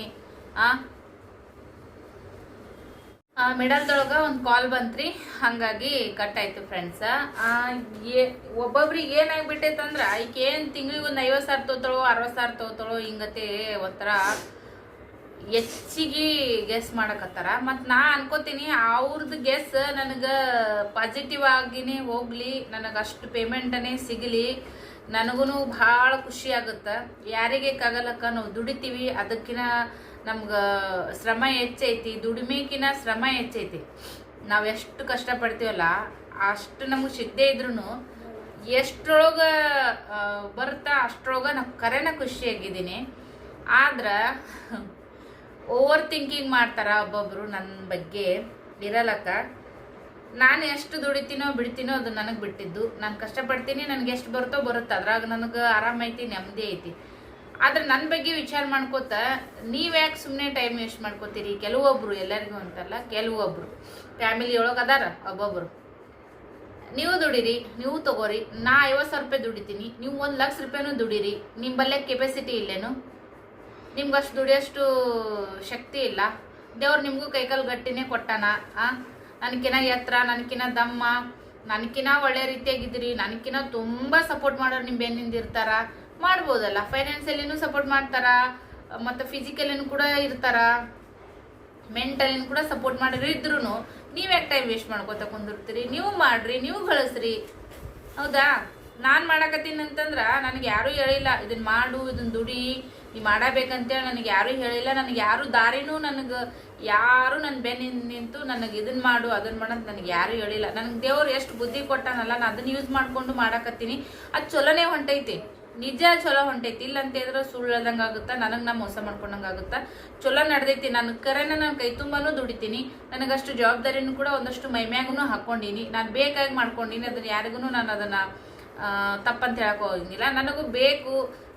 ಮಿಡಲ್ದೊಳಗೆ ಒಂದು ಕಾಲ್ ಬಂತ್ರಿ ಹಾಗಾಗಿ ಕಟ್ ಆಯ್ತು ಫ್ರೆಂಡ್ಸ ಒಬ್ಬೊಬ್ರಿಗೆ ಏನಾಗ್ಬಿಟ್ಟೈತಂದ್ರೆ ಈಗ ಏನು ತಿಂಗಳಿಗೆ ಒಂದು 50,000 ತೊಗೊತಾಳೋ 60,000 ತೊಗೊತಾಳೋ ಹಿಂಗತೆ ಒಂಥರ ಹೆಚ್ಚಿಗೆ ಗೆಸ್ ಮಾಡಕತ್ತಾರ ಮತ್ತು ನಾ ಅನ್ಕೋತೀನಿ ಅವ್ರದ್ದು ಗೆಸ್ ನನಗೆ ಪಾಸಿಟಿವ್ ಆಗಿನೇ ಹೋಗ್ಲಿ ನನಗೆ ಅಷ್ಟು ಪೇಮೆಂಟನೇ ಸಿಗಲಿ ನನಗೂ ಭಾಳ ಖುಷಿ ಆಗುತ್ತೆ ಯಾರಿಗೆ ಕಾಗಲಕ್ಕ ನಾವು ದುಡಿತೀವಿ ಅದಕ್ಕಿಂತ ನಮ್ಗೆ ಶ್ರಮ ಹೆಚ್ಚೈತಿ ದುಡಿಮೆಕಿನ ಶ್ರಮ ಹೆಚ್ಚೈತಿ ನಾವು ಎಷ್ಟು ಕಷ್ಟಪಡ್ತೀವಲ್ಲ ಅಷ್ಟು ನಮಗೆ ಸಿಗದೇ ಇದ್ರೂ ಎಷ್ಟರೊಳಗೆ ಬರುತ್ತಾ ಅಷ್ಟರೊಳಗೆ ನಾವು ಕರೆನ ಖುಷಿಯಾಗಿದ್ದೀನಿ ಆದ್ರೆ ಓವರ್ ಥಿಂಕಿಂಗ್ ಮಾಡ್ತಾರ ಒಬ್ಬೊಬ್ರು ನನ್ನ ಬಗ್ಗೆ ಇರಲಕ್ಕ ನಾನು ಎಷ್ಟು ದುಡಿತೀನೋ ಬಿಡ್ತೀನೋ ಅದು ನನಗೆ ಬಿಟ್ಟಿದ್ದು ನಾನು ಕಷ್ಟಪಡ್ತೀನಿ ನನಗೆ ಎಷ್ಟು ಬರುತ್ತೋ ಬರುತ್ತೆ ಅದ್ರಾಗ ನನಗೆ ಆರಾಮೈತಿ ನೆಮ್ಮದಿ ಐತಿ ಆದ್ರೆ ನನ್ನ ಬಗ್ಗೆ ವಿಚಾರ ಮಾಡ್ಕೋತ ನೀವ್ಯಾಕೆ ಸುಮ್ಮನೆ ಟೈಮ್ ವೇಸ್ಟ್ ಮಾಡ್ಕೋತೀರಿ ಕೆಲವೊಬ್ರು ಎಲ್ಲರಿಗೂ ಅಂತಲ್ಲ ಕೆಲವೊಬ್ರು ಫ್ಯಾಮಿಲಿ ಒಳಗೆ ಅದಾರ ಒಬ್ಬೊಬ್ರು ನೀವು ದುಡಿರಿ ನೀವು ತಗೋರಿ ನಾ 50,000 ರೂಪಾಯಿ ದುಡಿತೀನಿ ನೀವು 1,00,000 ರೂಪಾಯಿನೂ ದುಡಿರಿ ನಿಮ್ಮ ಬಲ್ಲೆ ಕೆಪಾಸಿಟಿ ಇಲ್ಲೇನು ನಿಮ್ಗೆ ಅಷ್ಟು ದುಡಿಯೋಷ್ಟು ಶಕ್ತಿ ಇಲ್ಲ ದೇವ್ರು ನಿಮಗೂ ಕೈಕಾಲು ಗಟ್ಟಿನೇ ಕೊಟ್ಟಾನ ನನಗಿನ ಎತ್ತರ ನನಗಿನ ದಮ್ಮ ನನಗಿನ ಒಳ್ಳೆ ರೀತಿಯಾಗಿದ್ದೀರಿ ನನಗಿನ ತುಂಬ ಸಪೋರ್ಟ್ ಮಾಡೋರು ನಿಮ್ಮ ಬೆನ್ನಿಂದ ಇರ್ತಾರ ಮಾಡ್ಬೋದಲ್ಲ ಫೈನಾನ್ಸಿಯಲಿನೂ ಸಪೋರ್ಟ್ ಮಾಡ್ತಾರ ಮತ್ತು ಫಿಸಿಕಲಿನೂ ಕೂಡ ಇರ್ತಾರ ಮೆಂಟಲಿನೂ ಕೂಡ ಸಪೋರ್ಟ್ ಮಾಡಿದ್ರು ಇದ್ರೂ ನೀವ್ಯಾಕೆ ಟೈಮ್ ವೇಸ್ಟ್ ಮಾಡ್ಕೋತ ಕುಂದಿರ್ತೀರಿ ನೀವು ಮಾಡ್ರಿ ನೀವು ಗಳಿಸ್ರಿ ಹೌದಾ ನಾನು ಮಾಡಕತ್ತೀನಿ ಅಂತಂದ್ರೆ ನನಗೆ ಯಾರೂ ಹೇಳಿಲ್ಲ ಇದನ್ನ ಮಾಡು ಇದನ್ನ ದುಡಿ ನೀ ಮಾಡಬೇಕಂತೇಳಿ ನನಗೆ ಯಾರೂ ಹೇಳಿಲ್ಲ ನನಗೆ ಯಾರು ದಾರಿನೂ ನನಗೆ ಯಾರು ನನ್ನ ಬೆನ್ನಿಂದ ನಿಂತು ನನಗೆ ಇದನ್ನ ಮಾಡು ಅದನ್ನ ಮಾಡಂತ ನನಗೆ ಯಾರೂ ಹೇಳಿಲ್ಲ ನನಗೆ ದೇವ್ರು ಎಷ್ಟು ಬುದ್ಧಿ ಕೊಟ್ಟಾನಲ್ಲ ನಾನು ಅದನ್ನ ಯೂಸ್ ಮಾಡ್ಕೊಂಡು ಮಾಡಕತ್ತೀನಿ ಅದು ಚಲೋನೇ ಹೊಂಟೈತಿ ನಿಜ ಚಲೋ ಹೊಂಟೈತಿ ಇಲ್ಲ ಅಂತ ಹೇಳಿದ್ರೆ ಸುಳ್ಳು ಹೇಳ್ದಂಗೆ ಆಗುತ್ತಾ ನನಗೆ ನಾ ಮೋಸ ಮಾಡ್ಕೊಂಡಂಗೆ ಆಗುತ್ತಾ ಚಲೋ ನಡೆದೈತಿ ನನ್ನ ಕರೆನ ನಾನು ಕೈ ತುಂಬಾನು ದುಡಿತೀನಿ ನನಗಷ್ಟು ಜವಾಬ್ದಾರಿನೂ ಕೂಡ ಒಂದಷ್ಟು ಮೈಮ್ಯಾಗೂ ಹಾಕ್ಕೊಂಡೀನಿ ನಾನು ಬೇಕಾಗಿ ಮಾಡ್ಕೊಂಡೀನಿ ಅದನ್ನ ಯಾರಿಗೂ ನಾನು ಅದನ್ನು ತಪ್ಪಂತ ಹೇಳಕ್ಕೆ ಹೋಗಿಲ್ಲ ನನಗೂ ಬೇಕು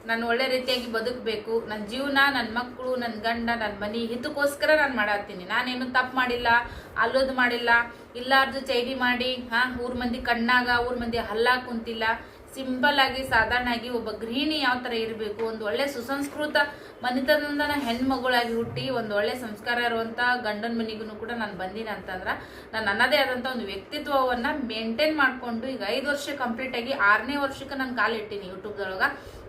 ನಾನು ಒಳ್ಳೆ ರೀತಿಯಾಗಿ ಬದುಕಬೇಕು, ನನ್ನ ಜೀವನ, ನನ್ನ ಮಕ್ಕಳು, ನನ್ನ ಗಂಡ, ನನ್ನ ಮನೆ ಹಿತಕ್ಕೋಸ್ಕರ ನಾನು ಮಾಡತ್ತೀನಿ. ನಾನೇನು ತಪ್ಪು ಮಾಡಿಲ್ಲ, ಅಲ್ಲೋದು ಮಾಡಿಲ್ಲ, ಇಲ್ಲಾರ್ದು ಚೈನಿ ಮಾಡಿ ಊರ್ ಮಂದಿ ಕಣ್ಣಾಗ ಊರ್ ಮಂದಿ ಹಲ್ಲಾಗ ಕುಂತಿಲ್ಲ. ಸಿಂಪಲ್ ಆಗಿ ಸಾಧಾರಣ ಆಗಿ ಒಬ್ಬ ಗೃಹಿಣಿ ಯಾವ ತರ ಇರಬೇಕು, ಒಂದು ಒಳ್ಳೆ ಸುಸಂಸ್ಕೃತ ಮನೆತನದಿಂದ ಹೆಣ್ಮಗಳಾಗಿ ಹುಟ್ಟಿ ಒಂದು ಒಳ್ಳೆ ಸಂಸ್ಕಾರ ಇರುವಂತ ಗಂಡನ ಮನೆಗೂ ಕೂಡ ನಾನು ಬಂದಿನಿ ಅಂತಂದ್ರ ನಾನು ನನ್ನದೇ ಆದಂತ ಒಂದು ವ್ಯಕ್ತಿತ್ವವನ್ನ ಮೇಂಟೈನ್ ಮಾಡ್ಕೊಂಡು ಈಗ 5 ವರ್ಷ ಕಂಪ್ಲೀಟ್ ಆಗಿ 6ನೇ ವರ್ಷಕ್ಕೆ ನಾನು ಕಾಲಿಟ್ಟಿನಿ ಯೂಟ್ಯೂಬ್ದೊಳಗ.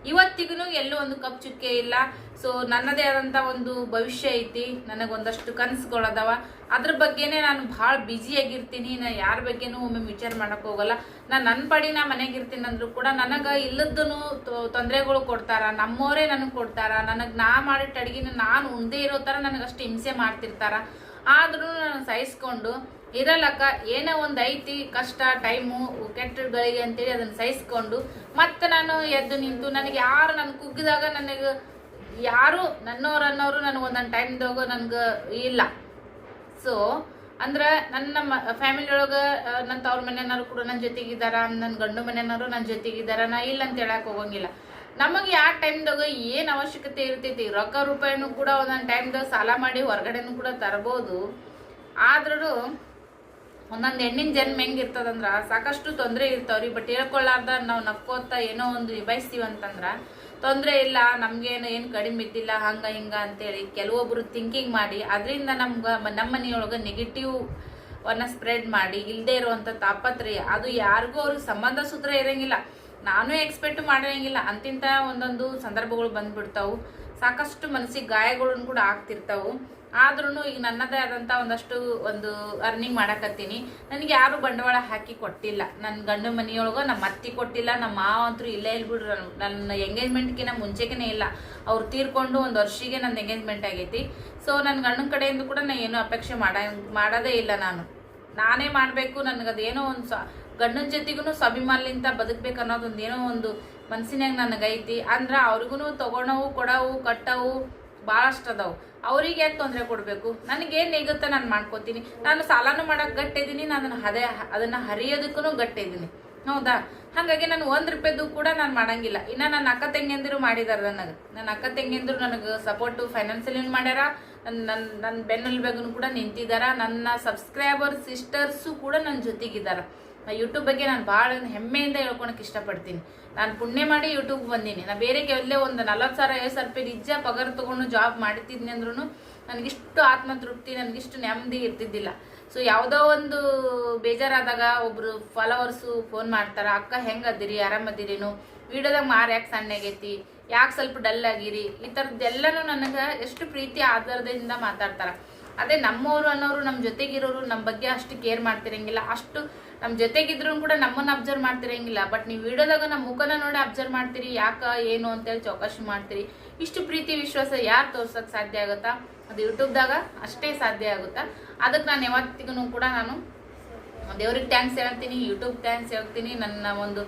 ಇವತ್ತಿಗೂ ಎಲ್ಲೂ ಒಂದು ಕಪ್ ಚುಕ್ಕೆ ಇಲ್ಲ. ಸೊ ನನ್ನದೇ ಆದಂತ ಒಂದು ಭವಿಷ್ಯ ಐತಿ, ನನಗೆ ಒಂದಷ್ಟು ಕನಸುಗಳದಾವ. ಅದ್ರ ಬಗ್ಗೆನೇ ನಾನು ಭಾಳ ಬ್ಯುಸಿಯಾಗಿರ್ತೀನಿ. ನಾ ಯಾರ ಬಗ್ಗೆನೂ ಒಮ್ಮೆ ವಿಚಾರ ಮಾಡಕ್ ಹೋಗಲ್ಲ. ನನ್ನ ಪಾಡಿ ನಾ ಮನೆಗಿರ್ತೀನಿ ಅಂದ್ರೂ ಕೂಡ ನನಗೆ ಇಲ್ಲದನ್ನು ತೊಂದರೆಗಳು ಕೊಡ್ತಾರ, ನಮ್ಮವರೇ ನನಗೆ ಕೊಡ್ತಾರ. ನನಗೆ ನಾ ಮಾಡಿಟ್ಟ ಅಡ್ಗಿನ ನಾನು ಉಂದೇ ಇರೋ ಥರ ನನಗಷ್ಟು ಹಿಂಸೆ ಮಾಡ್ತಿರ್ತಾರ. ಆದ್ರೂ ನಾನು ಸಹಿಸ್ಕೊಂಡು ಇರಲಕ್ಕ ಏನೋ ಒಂದು ಐತಿ ಕಷ್ಟ ಟೈಮು ಕೆಟ್ಟಗಳಿಗೆ ಅಂತೇಳಿ ಅದನ್ನ ಸಹಿಸ್ಕೊಂಡು ಮತ್ತೆ ನಾನು ಎದ್ದು ನಿಂತು ನನಗೆ ಯಾರು ನನ್ ಕುಗ್ಗಿದಾಗ ನನಗೆ ಯಾರು ನನ್ನೋರು ನನಗೆ ಒಂದೊಂದು ಟೈಮ್ದಾಗ ನನ್ಗೆ ಇಲ್ಲ. ಸೊ ಅಂದ್ರೆ ನನ್ನ ಫ್ಯಾಮಿಲಿ ಒಳಗೆ ನನ್ನ ತವ್ರ ಮನೆಯವರು ಕೂಡ ನನ್ನ ಜೊತೆಗಿದ್ದಾರ, ನನ್ನ ಗಂಡು ಮನೆಯವರು ನನ್ನ ಜೊತೆಗಿದ್ದಾರ. ನಾ ಇಲ್ಲ ಅಂತ ಹೇಳಕ್ ಹೋಗಂಗಿಲ್ಲ. ನಮಗೆ ಯಾವ ಟೈಮ್ದಾಗ ಏನು ಅವಶ್ಯಕತೆ ಇರ್ತೈತಿ, ರೊಕ್ಕ ರೂಪಾಯಿನೂ ಕೂಡ ಒಂದೊಂದು ಟೈಮ್ದಾಗ ಸಾಲ ಮಾಡಿ ಹೊರಗಡೆನೂ ಕೂಡ ತರಬಹುದು. ಆದ್ರೂ ಒಂದೊಂದು ಹೆಣ್ಣಿನ ಜನ್ಮ ಹೆಂಗಿರ್ತದಂದ್ರ ಸಾಕಷ್ಟು ತೊಂದರೆ ಇರ್ತಾವ್ರಿ. ಬಟ್ ಹೇಳ್ಕೊಳ್ಳಾರ್ದ ನಾವು ನಕ್ಕೋತ ಏನೋ ಒಂದು ನಿಭಾಯಿಸ್ತೀವಿ ಅಂತಂದ್ರ ತೊಂದರೆ ಇಲ್ಲ, ನಮ್ಗೇನು ಏನು ಕಡಿಮೆ ಇದ್ದಿಲ್ಲ ಹಂಗ ಹಿಂಗ ಅಂತೇಳಿ ಕೆಲವೊಬ್ರು ಥಿಂಕಿಂಗ್ ಮಾಡಿ ಅದರಿಂದ ನಮ್ಮ ಮನೆಯೊಳಗೆ ನೆಗೆಟಿವ್ ಅನ್ನ ಸ್ಪ್ರೆಡ್ ಮಾಡಿ ಇಲ್ಲದೆ ಇರುವಂತ ತಾಪತ್ರಯ ಅದು ಯಾರಿಗೂ ಅವ್ರಿಗೆ ಸಂಬಂಧ ಸೂತ್ರ ಇರಂಗಿಲ್ಲ. ನಾನು ಎಕ್ಸ್ಪೆಕ್ಟ್ ಮಾಡಿರಂಗಿಲ್ಲ. ಅಂತಿಂತ ಒಂದೊಂದು ಸಂದರ್ಭಗಳು ಬಂದ್ಬಿಡ್ತಾವು. ಸಾಕಷ್ಟು ಮನಸ್ಸಿಗೆ ಗಾಯಗಳನ್ನು ಕೂಡ ಆಗ್ತಿರ್ತಾವು. ಆದ್ರೂ ಈಗ ನನ್ನದೇ ಆದಂತ ಒಂದು ಅರ್ನಿಂಗ್ ಮಾಡಕತ್ತೀನಿ. ನನಗೆ ಯಾರು ಬಂಡವಾಳ ಹಾಕಿ ಕೊಟ್ಟಿಲ್ಲ. ನನ್ನ ಗಂಡು ಮನೆಯೊಳಗ ನಮ್ಮ ಅತ್ತಿ ಕೊಟ್ಟಿಲ್ಲ, ನಮ್ಮ ಮಾವ ಅಂತೂ ಇಲ್ಲೇ ಇಲ್ಲ ಬಿಡ್ರಿ. ನನ್ನ ಎಂಗೇಜ್ಮೆಂಟ್ಗಿನ ಮುಂಚೆಗೆ ಇಲ್ಲ, ಅವ್ರು ತೀರ್ಕೊಂಡು 1 ವರ್ಷಿಗೆ ನನ್ನ ಎಂಗೇಜ್ಮೆಂಟ್ ಆಗೈತಿ. ಸೊ ನನ್ನ ಗಂಡನ ಕಡೆಯಿಂದ ಕೂಡ ನಾನು ಏನೂ ಅಪೇಕ್ಷೆ ಮಾಡೋದೇ ಇಲ್ಲ. ನಾನೇ ಮಾಡಬೇಕು. ನನಗದೇನೋ ಒಂದು ಗಂಡನ ಜೊತೆಗೂ ಸ್ವಾಭಿಮಾನಲಿಂದ ಬದುಕ್ಬೇಕು ಅನ್ನೋದೊಂದು ಏನೋ ಒಂದು ಮನ್ಸಿನಾಗ ನನಗೈತಿ. ಅಂದ್ರ ಅವ್ರಿಗೂ ತಗೊಳವು ಕೊಡವು ಕಟ್ಟವು ಭಾಳಷ್ಟು ಅದಾವು. ಅವ್ರಿಗೆ ಯಾಕೆ ತೊಂದರೆ ಕೊಡಬೇಕು? ನನಗೇನು ಹೇಗುತ್ತೆ ನಾನು ಮಾಡ್ಕೋತೀನಿ. ನಾನು ಸಾಲನೂ ಮಾಡಕ್ ಗಟ್ಟಿದ್ದೀನಿ, ನಾನು ಅದನ್ನ ಹರಿಯೋದಕ್ಕೂ ಗಟ್ಟಿದ್ದೀನಿ. ಹೌದಾ? ಹಾಗಾಗಿ ನಾನು 1 ರೂಪಾಯಿದು ಕೂಡ ನಾನು ಮಾಡಂಗಿಲ್ಲ. ಇನ್ನ ನನ್ನ ಅಕ್ಕ ತಂಗಿಯಂದಿರು ಮಾಡಿದಾರ. ನನ್ನ ಅಕ್ಕ ತಂಗಿಯಂದಿರು ನನಗೆ ಸಪೋರ್ಟು ಫೈನಾನ್ಸಿಯಲಿ ಮಾಡ್ಯಾರ. ನನ್ನ ಬೆನ್ನೆಲುಬಾಗೂ ಕೂಡ ನಿಂತಿದ್ದಾರ. ನನ್ನ ಸಬ್ಸ್ಕ್ರೈಬರ್ ಸಿಸ್ಟರ್ಸು ಕೂಡ ನನ್ನ ಜೊತೆಗಿದ್ದಾರ. ಯೂಟ್ಯೂಬ್ ಬಗ್ಗೆ ನಾನು ಭಾಳ ಹೆಮ್ಮೆಯಿಂದ ಹೇಳ್ಕೊಳಕ್ ಇಷ್ಟಪಡ್ತೀನಿ. ನಾನು ಪುಣ್ಯ ಮಾಡಿ ಯೂಟ್ಯೂಬ್ ಬಂದೀನಿ. ನಾ ಬೇರೆ ಎಲ್ಲೇ ಒಂದು 40,000 50,000 ರೂಪಾಯಿ ನಿಜ ಪಗಾರ ತಗೊಂಡು ಜಾಬ್ ಮಾಡ್ತಿದ್ನಿ ಅಂದ್ರೂ ನನಗಿಷ್ಟು ಆತ್ಮತೃಪ್ತಿ, ನನಗಿಷ್ಟು ನೆಮ್ಮದಿ ಇರ್ತಿದ್ದಿಲ್ಲ. ಸೊ ಯಾವುದೋ ಒಂದು ಬೇಜಾರಾದಾಗ ಒಬ್ರು ಫಾಲೋವರ್ಸು ಫೋನ್ ಮಾಡ್ತಾರ, ಅಕ್ಕ ಹೆಂಗದಿರಿ, ಆರಾಮದಿರೇನು, ವಿಡಿಯೋದಾಗ ಮಾರು ಯಾಕೆ ಸಣ್ಣ ಆಗೈತಿ, ಯಾಕೆ ಸ್ವಲ್ಪ ಡಲ್ ಆಗಿರಿ, ಈ ಥರದ್ದೆಲ್ಲನೂ ನನಗೆ ಎಷ್ಟು ಪ್ರೀತಿ ಆಧಾರದಿಂದ ಮಾತಾಡ್ತಾರ. ಅದೇ ನಮ್ಮವರು ಅನ್ನೋರು ನಮ್ಮ ಜೊತೆಗಿರೋರು ನಮ್ಮ ಬಗ್ಗೆ ಅಷ್ಟು ಕೇರ್ ಮಾಡ್ತಿರಂಗಿಲ್ಲ. ಅಷ್ಟು ನಮ್ಮ ಜೊತೆಗಿದ್ರು ಕೂಡ ನಮ್ಮನ್ನ ಅಬ್ಸರ್ವ್ ಮಾಡ್ತಿರಂಗಿಲ್ಲ. ಬಟ್ ನೀವು ವಿಡಿಯೋದಾಗ ನಮ್ಮ ಮುಖನ ನೋಡಿ ಅಬ್ಸರ್ವ್ ಮಾಡ್ತೀರಿ, ಯಾಕ ಏನು ಅಂತೇಳಿ ಚೌಕಾಶಿ ಮಾಡ್ತೀರಿ. ಇಷ್ಟು ಪ್ರೀತಿ ವಿಶ್ವಾಸ ಯಾರು ತೋರ್ಸಕ್ ಸಾಧ್ಯ ಆಗುತ್ತಾ? ಅದು ಯೂಟ್ಯೂಬ್ದಾಗ ಅಷ್ಟೇ ಸಾಧ್ಯ ಆಗುತ್ತಾ. ಅದಕ್ಕೆ ನಾನು ಯಾವತ್ತಿಗೂ ಕೂಡ ನಾನು ದೇವ್ರಿಗೆ ಥ್ಯಾಂಕ್ಸ್ ಹೇಳ್ತೀನಿ, ಯೂಟ್ಯೂಬ್ ಥ್ಯಾಂಕ್ಸ್ ಹೇಳ್ತೀನಿ. ನನ್ನ ಒಂದು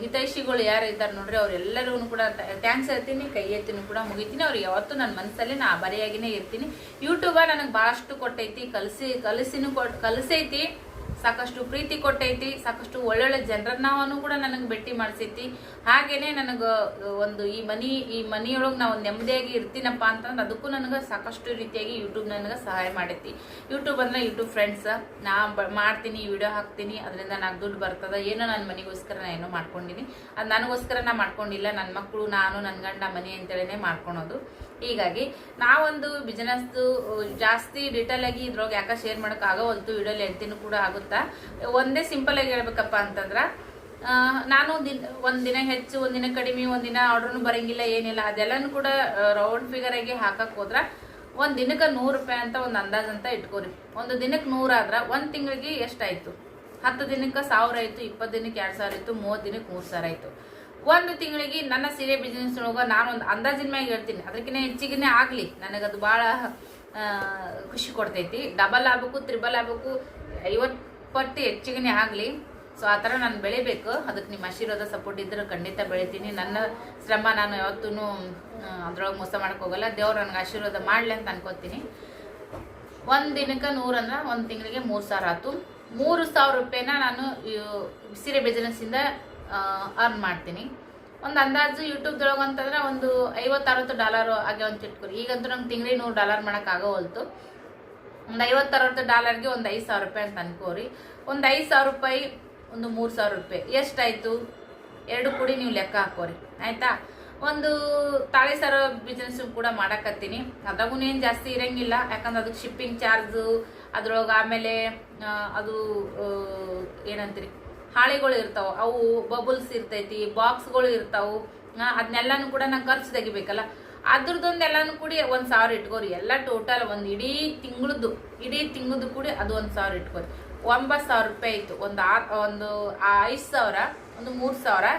ಹಿತೈಷಿಗಳು ಯಾರು ಇದ್ದಾರೆ ನೋಡ್ರಿ ಅವರೆಲ್ಲರಿಗೂ ಕೂಡ ಥ್ಯಾಂಕ್ಸ್ ಹೇಳ್ತೀನಿ, ಕೈ ಎತ್ತಿನೂ ಕೂಡ ಮುಗಿತೀನಿ. ಅವ್ರಿಗೆ ಯಾವತ್ತೂ ನನ್ನ ಮನಸ್ಸಲ್ಲಿ ನಾ ಬರೆಯಾಗಿನೇ ಇರ್ತೀನಿ. ಯೂಟ್ಯೂಬ ನನಗೆ ಭಾಳಷ್ಟು ಕೊಟ್ಟೈತಿ, ಕಲಿಸೈತಿ, ಸಾಕಷ್ಟು ಪ್ರೀತಿ ಕೊಟ್ಟೈತಿ, ಸಾಕಷ್ಟು ಒಳ್ಳೊಳ್ಳೆ ಜನರನ್ನೂ ಕೂಡ ನನಗೆ ಭೇಟಿ ಮಾಡಿಸೈತಿ. ಹಾಗೇನೆ ನನಗೆ ಒಂದು ಈ ಮನಿಯೊಳಗೆ ನಾವು ನೆಮ್ಮದಿಯಾಗಿ ಇರ್ತೀನಪ್ಪ ಅಂತಂದ್ರೆ ಅದಕ್ಕೂ ನನಗೆ ಸಾಕಷ್ಟು ರೀತಿಯಾಗಿ ಯೂಟ್ಯೂಬ್ ನನಗೆ ಸಹಾಯ ಮಾಡೈತಿ. ಯೂಟ್ಯೂಬ್ ಅಂದ್ರೆ ಯೂಟ್ಯೂಬ್ ಫ್ರೆಂಡ್ಸ್, ನಾ ಮಾಡ್ತೀನಿ, ವಿಡಿಯೋ ಹಾಕ್ತೀನಿ, ಅದರಿಂದ నాకు ದುಡ್ಡು ಬರ್ತದ. ಏನೋ ನನ್ನ ಮನೆಗೋಸ್ಕರ ನಾ ಏನೋ ಮಾಡ್ಕೊಂಡಿನಿ. ಅದು ನನಗೋಸ್ಕರ ನಾ ಮಾಡ್ಕೊಂಡಿಲ್ಲ, ನನ್ನ ಮಕ್ಕಳು, ನಾನು, ನನ್ನ ಗಂಡ, ಮನೆ ಅಂತೇಳಿನೇ ಮಾಡ್ಕೊಳೋದು. ಹೀಗಾಗಿ ನಾವೊಂದು ಬಿಸ್ನೆಸ್ದು ಜಾಸ್ತಿ ಡೀಟೇಲ್ ಆಗಿ ಇದ್ರೊಳಗೆ ಯಾಕೆ ಶೇರ್ ಮಾಡೋಕೆ ಆಗೋವಲ್ತು, ವಿಡಿಯೋ ಲೆಂತಿನೂ ಕೂಡ ಆಗುತ್ತಾ. ಒಂದೇ ಸಿಂಪಲ್ ಆಗಿ ಹೇಳ್ಬೇಕಪ್ಪ ಅಂತಂದ್ರೆ ನಾನು ಒಂದಿನ ಹೆಚ್ಚು, ಒಂದಿನ ಕಡಿಮೆ, ಒಂದಿನ ಆರ್ಡ್ರೂ ಬರಂಗಿಲ್ಲ, ಏನಿಲ್ಲ. ಅದೆಲ್ಲನೂ ಕೂಡ ರೌಂಡ್ ಫಿಗರ್ ಆಗಿ ಹಾಕಕ್ ಹೋದ್ರ ಒಂದ್ ದಿನಕ್ಕೆ 100 ರೂಪಾಯಿ ಅಂತ ಒಂದು ಅಂದಾಜ್ ಅಂತ ಇಟ್ಕೋರಿ. ಒಂದು ದಿನಕ್ಕೆ 100 ಆದ್ರ 1 ತಿಂಗಳಿಗೆ ಎಷ್ಟಾಯ್ತು? 10 ದಿನಕ್ಕೆ 1000 ಆಯ್ತು, 20 ದಿನಕ್ಕೆ 2000 ಆಯ್ತು, 30 ದಿನಕ್ಕೆ 3000 ಆಯ್ತು. 1 ತಿಂಗಳಿಗೆ ನನ್ನ ಸೀರೆ ಬಿಸ್ನೆಸ್ ಒಳಗ ನಾನು ಒಂದು ಅಂದಾಜಿನ ಮ್ಯಾಗ ಹೇಳ್ತೀನಿ. ಅದಕ್ಕಿಂತ ಹೆಚ್ಚಿಗೆ ಆಗ್ಲಿ, ನನಗದು ಭಾಳ ಖುಷಿ ಕೊಡ್ತೈತಿ. ಡಬಲ್ ಆಗ್ಬೇಕು, ತ್ರಿಬಲ್ ಆಗ್ಬೇಕು, 50 ಪಟ್ಟು ಹೆಚ್ಚಿಗೆ ಆಗ್ಲಿ. ಸೊ ಆ ಥರ ನಾನು ಬೆಳಿಬೇಕು. ಅದಕ್ಕೆ ನಿಮ್ಮ ಆಶೀರ್ವಾದ ಸಪೋರ್ಟ್ ಇದ್ರೆ ಖಂಡಿತ ಬೆಳಿತೀನಿ. ನನ್ನ ಶ್ರಮ ನಾನು ಯಾವತ್ತೂ ಅದ್ರೊಳಗೆ ಮೋಸ ಮಾಡಕ್ ಹೋಗಲ್ಲ. ದೇವ್ರು ನನಗೆ ಆಶೀರ್ವಾದ ಮಾಡ್ಲಿ ಅಂತ ಅನ್ಕೋತೀನಿ. 1 ದಿನಕ್ಕೆ 100 ಅಂದ್ರೆ 1 ತಿಂಗಳಿಗೆ 3000 ಆಯ್ತು. 3000 ರೂಪಾಯಿನ ನಾನು ಸೀರೆ ಬಿಸ್ನೆಸ್ ಇಂದ ಅರ್ನ್ ಮಾಡ್ತೀನಿ. ಒಂದು ಅಂದಾಜು ಯೂಟ್ಯೂಬ್ದೊಳಗೆ ಅಂತಂದ್ರೆ ಒಂದು $50-60 ಆಗ್ಯಾವ ಅಂತ ಇಟ್ಕೊರಿ. ಈಗಂತೂ ನಂಗೆ ತಿಂಗಳಿಗೆ $100 ಮಾಡೋಕ್ಕಾಗೋವಲ್ತು. ಒಂದು $50-60ಗೆ ಒಂದು $5,000 ಅಂತ ಅನ್ಕೋರಿ. ಒಂದು $5,000 ಒಂದು $3,000 ಎಷ್ಟಾಯ್ತು? 2 ಕೂಡಿ ನೀವು ಲೆಕ್ಕ ಹಾಕೋರಿ ಆಯ್ತಾ. ಒಂದು ತಾಳಿ ಸರ ಬಿಸ್ನೆಸ್ ಕೂಡ ಮಾಡಕತ್ತೀನಿ. ಅದಾಗೂ ಏನು ಜಾಸ್ತಿ ಇರಂಗಿಲ್ಲ, ಯಾಕಂದ್ರೆ ಅದಕ್ಕೆ ಶಿಪ್ಪಿಂಗ್ ಚಾರ್ಜು ಅದ್ರೊಳಗೆ, ಆಮೇಲೆ ಅದು ಏನಂತೀರಿ ಹಾಳಿಗಳು ಇರ್ತಾವೆ, ಅವು ಬಬಲ್ಸ್ ಇರ್ತೈತಿ, ಬಾಕ್ಸ್ಗಳು ಇರ್ತಾವು, ಅದನ್ನೆಲ್ಲಾನು ಕೂಡ ನಂಗೆ ಖರ್ಚು ತೆಗಿಬೇಕಲ್ಲ. ಅದ್ರದ್ದೊಂದೆಲ್ಲಾನು ಕೂಡಿ 1,000 ಇಟ್ಕೋರಿ. ಎಲ್ಲ ಟೋಟಲ್ ಒಂದು ಇಡೀ ತಿಂಗಳದ್ದು ಕೂಡಿ ಅದು 1,000 ಇಟ್ಕೋರಿ. $9,000 ಆಯ್ತು. ಒಂದು 5,000, ಒಂದು 3,000,